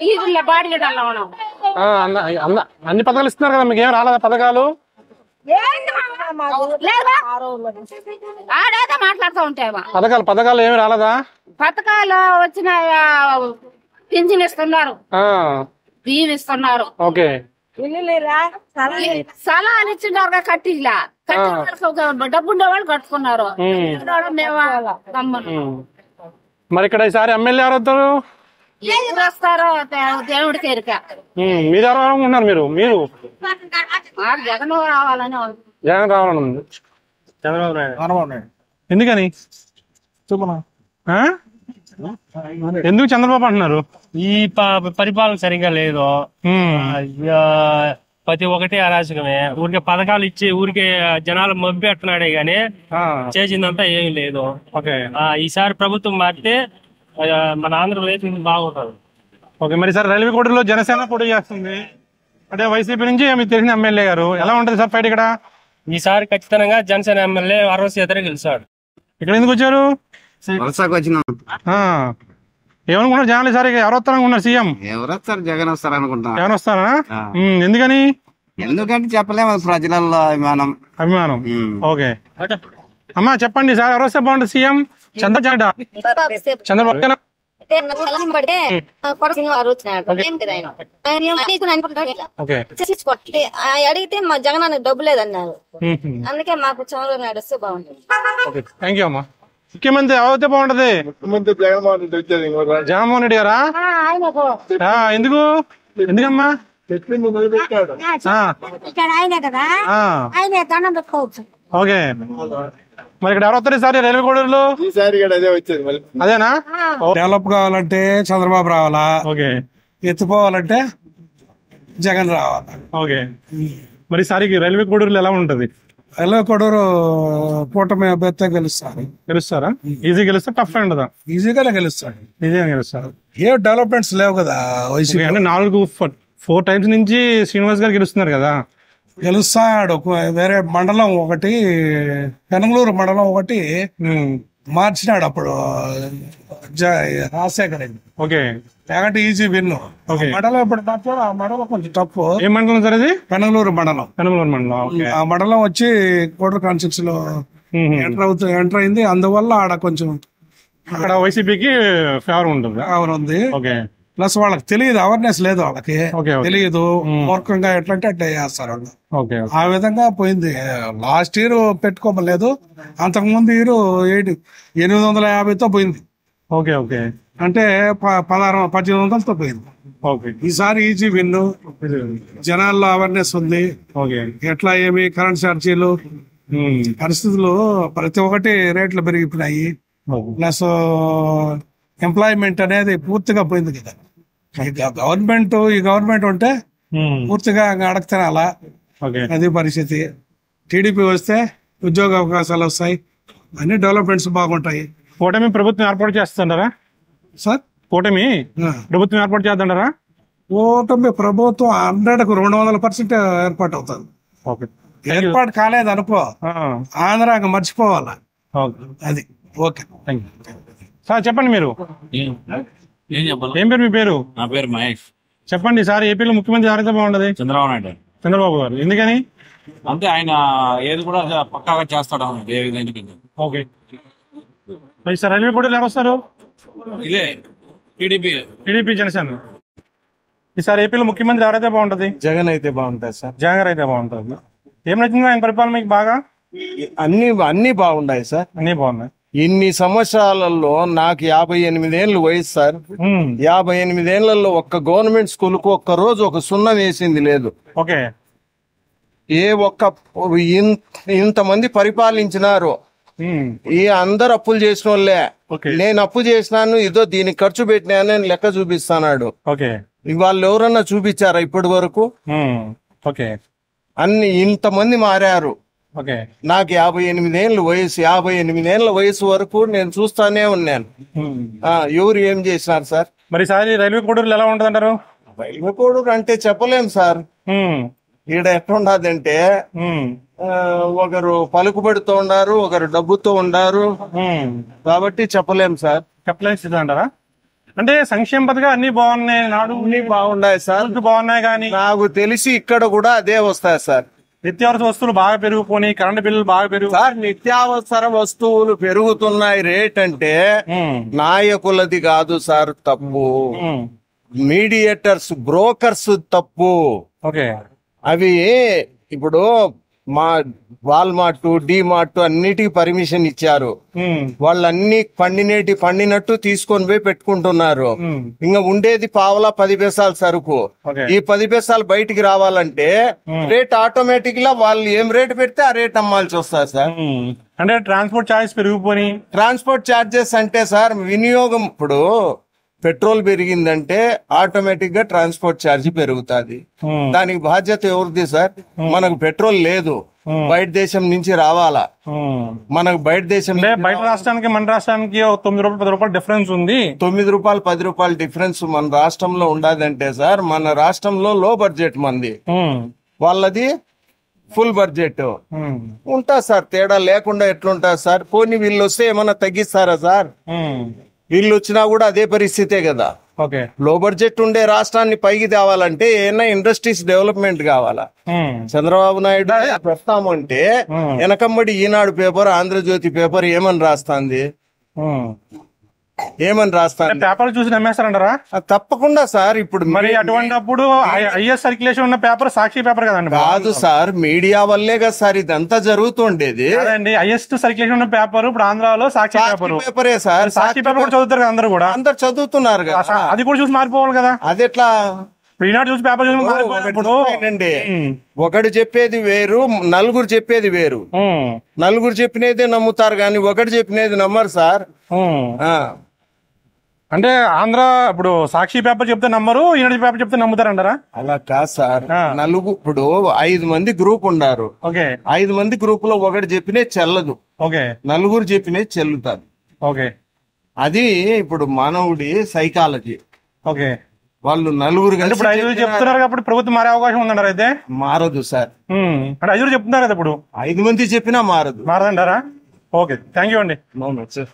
ఈదుల్లో బాడీలు మనం
అన్ని పథకాలు ఇస్తున్నారు కదా, మీకు ఏం రాలేదా పథకాలు?
ఆడేదో మాట్లాడుతూ ఉంటాయమ్మా.
పథకాలు ఏమి రాలేదా?
పథకాలు వచ్చిన పింఛన్ ఇస్తున్నారు, బియ్యం ఇస్తున్నారు,
ఓకే
స్థలాలు ఇచ్చినారు, కట్టిలా డబ్బు ఉండే వాళ్ళు కట్టుకున్నారు.
మరి ఇక్కడ ఈసారి ఎమ్మెల్యే ఎవరు వస్తారు?
ఎవరు వస్తారో దేవుడికి ఎరుక.
మీరు ఎవరు ఉన్నారు? మీరు
జగన్ రావాలని
జగన్ రావాలని ఉంది. చంద్రబాబు నాయుడు ఎందుకని? ఎందుకు చంద్రబాబు అంటున్నారు?
ఈ పరిపాలన సరిగా లేదు, ప్రతి ఒక్కటి అరాచకమే. ఊరికే పథకాలు ఇచ్చి ఊరికే జనాలు మబ్బి పెడుతున్నాడే గానీ చేసిందంతా ఏం లేదు. ఈసారి ప్రభుత్వం మారితే మన ఆంధ్రప్రదేశ్ బాగుంటుంది.
ఓకే, మరి సార్ రైల్వే కోటలో జనసేన పోటీ చేస్తుంది, అంటే వైసీపీ నుంచి మీకు తెలిసిన ఎమ్మెల్యే గారు, ఎలా ఉంటుంది సార్ ఫైట్ ఇక్కడ?
ఈసారి ఖచ్చితంగా జనసేన ఎమ్మెల్యే అరవై ఎదురు గెలిచాడు.
ఇక్కడ ఎందుకు వచ్చారు? ఏమనుకున్నారు జనాలు ఈసారి ఎవరు వస్తారనుకున్నారు? సీఎం
ఎవరు వస్తారు? జగన్ వస్తారు అనుకుంటా.
జగన్ వస్తారా? ఎందుకని?
ఎందుకంటే చెప్పలేము, ప్రజలలో
అభిమానం. ఓకే అమ్మా చెప్పండి సార్, ఎవరు వస్తే బాగుంటుంది సీఎం? చంద్రబాబు
అడిగితే మా జగన్ అనే డబ్బు లేదన్నారు, అందుకే మాకు చంద్రబాబు నాయుడు వస్తే బాగుంటుంది.
థ్యాంక్ యూ అమ్మా. ముఖ్యమంత్రి ఎవరైతే బాగుంటది? జగన్మోహన్ రెడ్డి గారా? ఎందుకు? ఎందుకమ్మా? ఓకే, మరి ఇక్కడ ఎవరు వస్తారు ఈసారి రైల్వే కోడూరులో? అదేనా?
డెవలప్ కావాలంటే చంద్రబాబు రావాలా, ఓకే ఎత్తుకోవాలంటే జగన్ రావాలా.
ఓకే, మరి ఈసారి రైల్వే కోడూరులో ఎలా ఉంటది?
రైల్వే కోడూరు కూటమి అభ్యర్థి గెలుస్తారా?
ఈజీ గెలుస్తా? టఫ్ ఉండదా?
ఈజీగానే గెలుస్తాడు.
ఈజీగా గెలుస్తారు.
ఏ డెవలప్మెంట్స్ లేవు కదా వైసీపీ.
అంటే 4 టైమ్స్ నుంచి శ్రీనివాస్ గారు గెలుస్తున్నారు కదా.
గెలుస్తాడు. వేరే మండలం ఒకటి, పెనంగళూరు మండలం ఒకటి మార్చినాడు అప్పుడు రాజశేఖర్ రెడ్డి.
ఓకే,
లేకంటే ఈజీ విన్ను. మండలం ఎప్పుడు మార్చాడు, ఆ మండలం కొంచెం తప్పు.
ఏ మండలం సార్ అది?
పెనంగళూరు మండలం.
ఆ
మండలం వచ్చి కోటర్ కాన్స్టిట్యూన్సీ లో ఎంటర్ అయింది. అందువల్ల ఆడ కొంచెం
అక్కడ వైసీపీకి ఫేవర్ ఉంటుంది.
ఉంది.
ఓకే,
ప్లస్ వాళ్ళకి తెలియదు, అవేర్నెస్ లేదు వాళ్ళకి, తెలియదు. మూర్ఖంగా ఎట్లంటే అట్లా చేస్తారు వాళ్ళు. ఆ విధంగా పోయింది. లాస్ట్ ఇయర్ పెట్టుకోమలేదు, అంతకు ముందు ఇయర్ 850తో పోయింది.
ఓకే ఓకే,
అంటే 1800తో పోయింది. ఈసారి ఈజీ విన్ను. జనాల్లో అవేర్నెస్ ఉంది. ఎట్లా ఏమి కరెంట్ ఛార్జీలు పరిస్థితులు ప్రతి ఒక్కటి రేట్లు పెరిగిపోయినాయి. ప్లస్ ఎంప్లాయ్మెంట్ అనేది పూర్తిగా పోయింది కదా. ఈ గవర్నమెంట్ ఉంటే పూర్తిగా అడగతినాలా, అది పరిస్థితి. టీడీపీ వస్తే ఉద్యోగ అవకాశాలు వస్తాయి, అన్ని డెవలప్మెంట్స్ బాగుంటాయి.
కూటమి ప్రభుత్వం ఏర్పాటు చేస్తుంటారా
సార్?
కూటమి ప్రభుత్వం ఏర్పాటు చేస్తుంటారా?
కూటమి ప్రభుత్వం 100కు 200% ఏర్పాటు అవుతుంది. ఏర్పాటు కాలేదు అనుకో, ఆంధ్రాకి మర్చిపోవాలా. అది ఓకే.
సార్ చెప్పండి, మీరు ఏం పేరు? మీ పేరు?
నా పేరు మహేష్.
చెప్పండి సార్, ఏపీలో ముఖ్యమంత్రి ఎవరైతే బాగుంటది?
చంద్రబాబు నాయుడు.
చంద్రబాబు గారు ఎందుకని?
అంటే ఆయన ఏది కూడా పక్కాగా చేస్తాడు.
ఓకే, సార్ రైల్వే కోటలో ఎవరు వస్తారు?
ఇదే
టీడీపీ జనసేన. ఈసారి ఏపీలో ముఖ్యమంత్రి ఎవరైతే బాగుంటది?
జగన్ అయితే బాగుంటది సార్.
జగన్ అయితే బాగుంటది. ఏం నచ్చింది ఆయన పరిపాలన మీకు బాగా?
అన్ని బాగున్నాయి సార్,
అన్ని బాగున్నాయి.
ఇన్ని సంవత్సరాలలో నాకు 58 ఏళ్ళు వయసు సార్. 58 ఏళ్లలో ఒక్క గవర్నమెంట్ స్కూల్ కు ఒక్క రోజు ఒక సున్నం వేసింది లేదు.
ఓకే,
ఇంతమంది పరిపాలించినారు. ఈ అందరు అప్పులు చేసిన వాళ్ళే. నేను అప్పు చేసినాను, ఇదో దీనికి ఖర్చు పెట్టినాను లెక్క చూపిస్తాడు. వాళ్ళు ఎవరన్నా చూపించారా ఇప్పటి వరకు? ఇంతమంది మారారు. నాకు 58 ఏళ్ళు వయసు. 58 ఏళ్ల వయసు వరకు నేను చూస్తానే ఉన్నాను. ఎవరు ఏం చేసినారు సార్?
మరి సార్ రైల్వే కోడూరులో ఎలా ఉంటది అంటారు?
రైల్వే కోడూరు అంటే చెప్పలేం సార్. ఈడ ఎట్లుండదంటే ఒకరు పలుకుబడితో ఉన్నారు, ఒకరు డబ్బుతో ఉన్నారు, కాబట్టి చెప్పలేం సార్.
చెప్పలేం స్థితి అంటారా? అంటే సంక్షేమ పథకాలు అన్ని బాగున్నాయి, నాడు
అన్ని బాగున్నాయి సార్,
బాగున్నాయి, కానీ
నాకు తెలిసి ఇక్కడ కూడా అదే వస్తాయి సార్.
నిత్యావసర వస్తువులు బాగా పెరిగిపోయి, కరెంట్ బిల్లులు బాగా పెరుగు
సార్. నిత్యావసర వస్తువులు పెరుగుతున్నాయి రేట్ అంటే నాయకులది కాదు సార్ తప్పు, మీడియేటర్స్ బ్రోకర్స్ తప్పు.
ఓకే,
అవి ఇప్పుడు మా వాల్మార్ట్, డిమార్ట్ అన్నిటికి పర్మిషన్ ఇచ్చారు. వాళ్ళు అన్ని పండినట్టు తీసుకొని పోయి పెట్టుకుంటున్నారు. ఇంకా ఉండేది పావలా 10 పైసలు సరుకు. ఈ 10 పైసలు బయటికి రావాలంటే రేట్ ఆటోమేటిక్ గా వాళ్ళు ఏం రేట్ పెడితే ఆ రేట్ అమ్మాల్సి వస్తుంది సార్.
అంటే ట్రాన్స్పోర్ట్ ఛార్జెస్ పెరిగిపోయి,
ట్రాన్స్పోర్ట్ ఛార్జెస్ అంటే సార్ వినియోగం, ఇప్పుడు పెట్రోల్ పెరిగిందంటే ఆటోమేటిక్ గా ట్రాన్స్పోర్ట్ ఛార్జ్ పెరుగుతుంది. దానికి బాధ్యత ఎవరిది సార్? మనకు పెట్రోల్ లేదు, బయట దేశం నుంచి రావాలా. మనకు బయట దేశం
బయట రాష్ట్రానికి మన రాష్ట్రానికి 9 రూపాయలు 10 రూపాయలు డిఫరెన్స్ ఉంది.
9 రూపాయలు 10 రూపాయలు డిఫరెన్స్ మన రాష్ట్రంలో ఉండదంటే సార్, మన రాష్ట్రంలో లో బడ్జెట్ మంది, వాళ్ళది ఫుల్ బడ్జెట్ ఉంటా సార్. తేడా లేకుండా ఎట్లుంటా సార్? పోనీ వీళ్ళు వస్తే ఏమన్నా తగ్గిస్తారా సార్? వీళ్ళు వచ్చినా కూడా అదే పరిస్థితే కదా. లో బడ్జెట్ ఉండే రాష్ట్రాన్ని పైకి తేవాలంటే ఏమైనా ఇండస్ట్రీస్ డెవలప్మెంట్ కావాలా. చంద్రబాబు నాయుడు పెడతామంటే వెనకమ్మడి ఈనాడు పేపర్, ఆంధ్రజ్యోతి పేపర్ ఏమని రాస్తాంది?
పేపర్ చూసి నమ్మేస్తారంటారా?
తప్పకుండా సార్. ఇప్పుడు
మరి అటువంటిప్పుడు హైయెస్ట్ సర్క్యులేషన్ ఉన్న పేపర్ సాక్షి పేపర్ కదండి.
కాదు సార్, మీడియా వల్లే కదా సార్ ఇదంతా జరుగుతుండేది.
హైయెస్ట్ సర్క్యులేషన్ ఉన్న పేపర్ ఇప్పుడు ఆంధ్రాలో సాక్షి
పేపరే సార్.
సాక్షి పేపర్ కూడా చదువుతారు కదా అందరూ కూడా.
అందరు చదువుతున్నారు కదా,
అది కూడా చూసి మారిపోవాలి కదా.
అది ఎట్లా?
ఈనాడు చూసి పేపర్ చూసి
ఒకటి చెప్పేది వేరు, నలుగురు చెప్పేది వేరు. నలుగురు చెప్పినదే నమ్ముతారు కానీ ఒకటి చెప్పినది నమ్మరు సార్.
అంటే ఆంధ్ర ఇప్పుడు సాక్షి పేపర్ చెప్తే నమ్మరు, ఈనాడు పేపర్ చెప్తే నమ్ముతారంటారా?
అలా కాదు సార్. ఇప్పుడు 5 మంది గ్రూప్ ఉన్నారు. 5 మంది గ్రూప్ లో ఒకటి చెప్పినే చెల్లదు, నలుగురు చెప్పినే చెల్లుతారు. అది ఇప్పుడు మానవుడి సైకాలజీ. వాళ్ళు నలుగురు కలిసి
ఇప్పుడు 5 చెప్తున్నారు కాబట్టి ప్రభుత్వం మారే అవకాశం ఉందంటారు? అయితే
మారదు సార్.
అంటే 5 చెప్తున్నారు కదా, ఇప్పుడు
5 మంది చెప్పినా మారదంటారా?
ఓకే, థ్యాంక్ యూ అండి.
అవును సార్.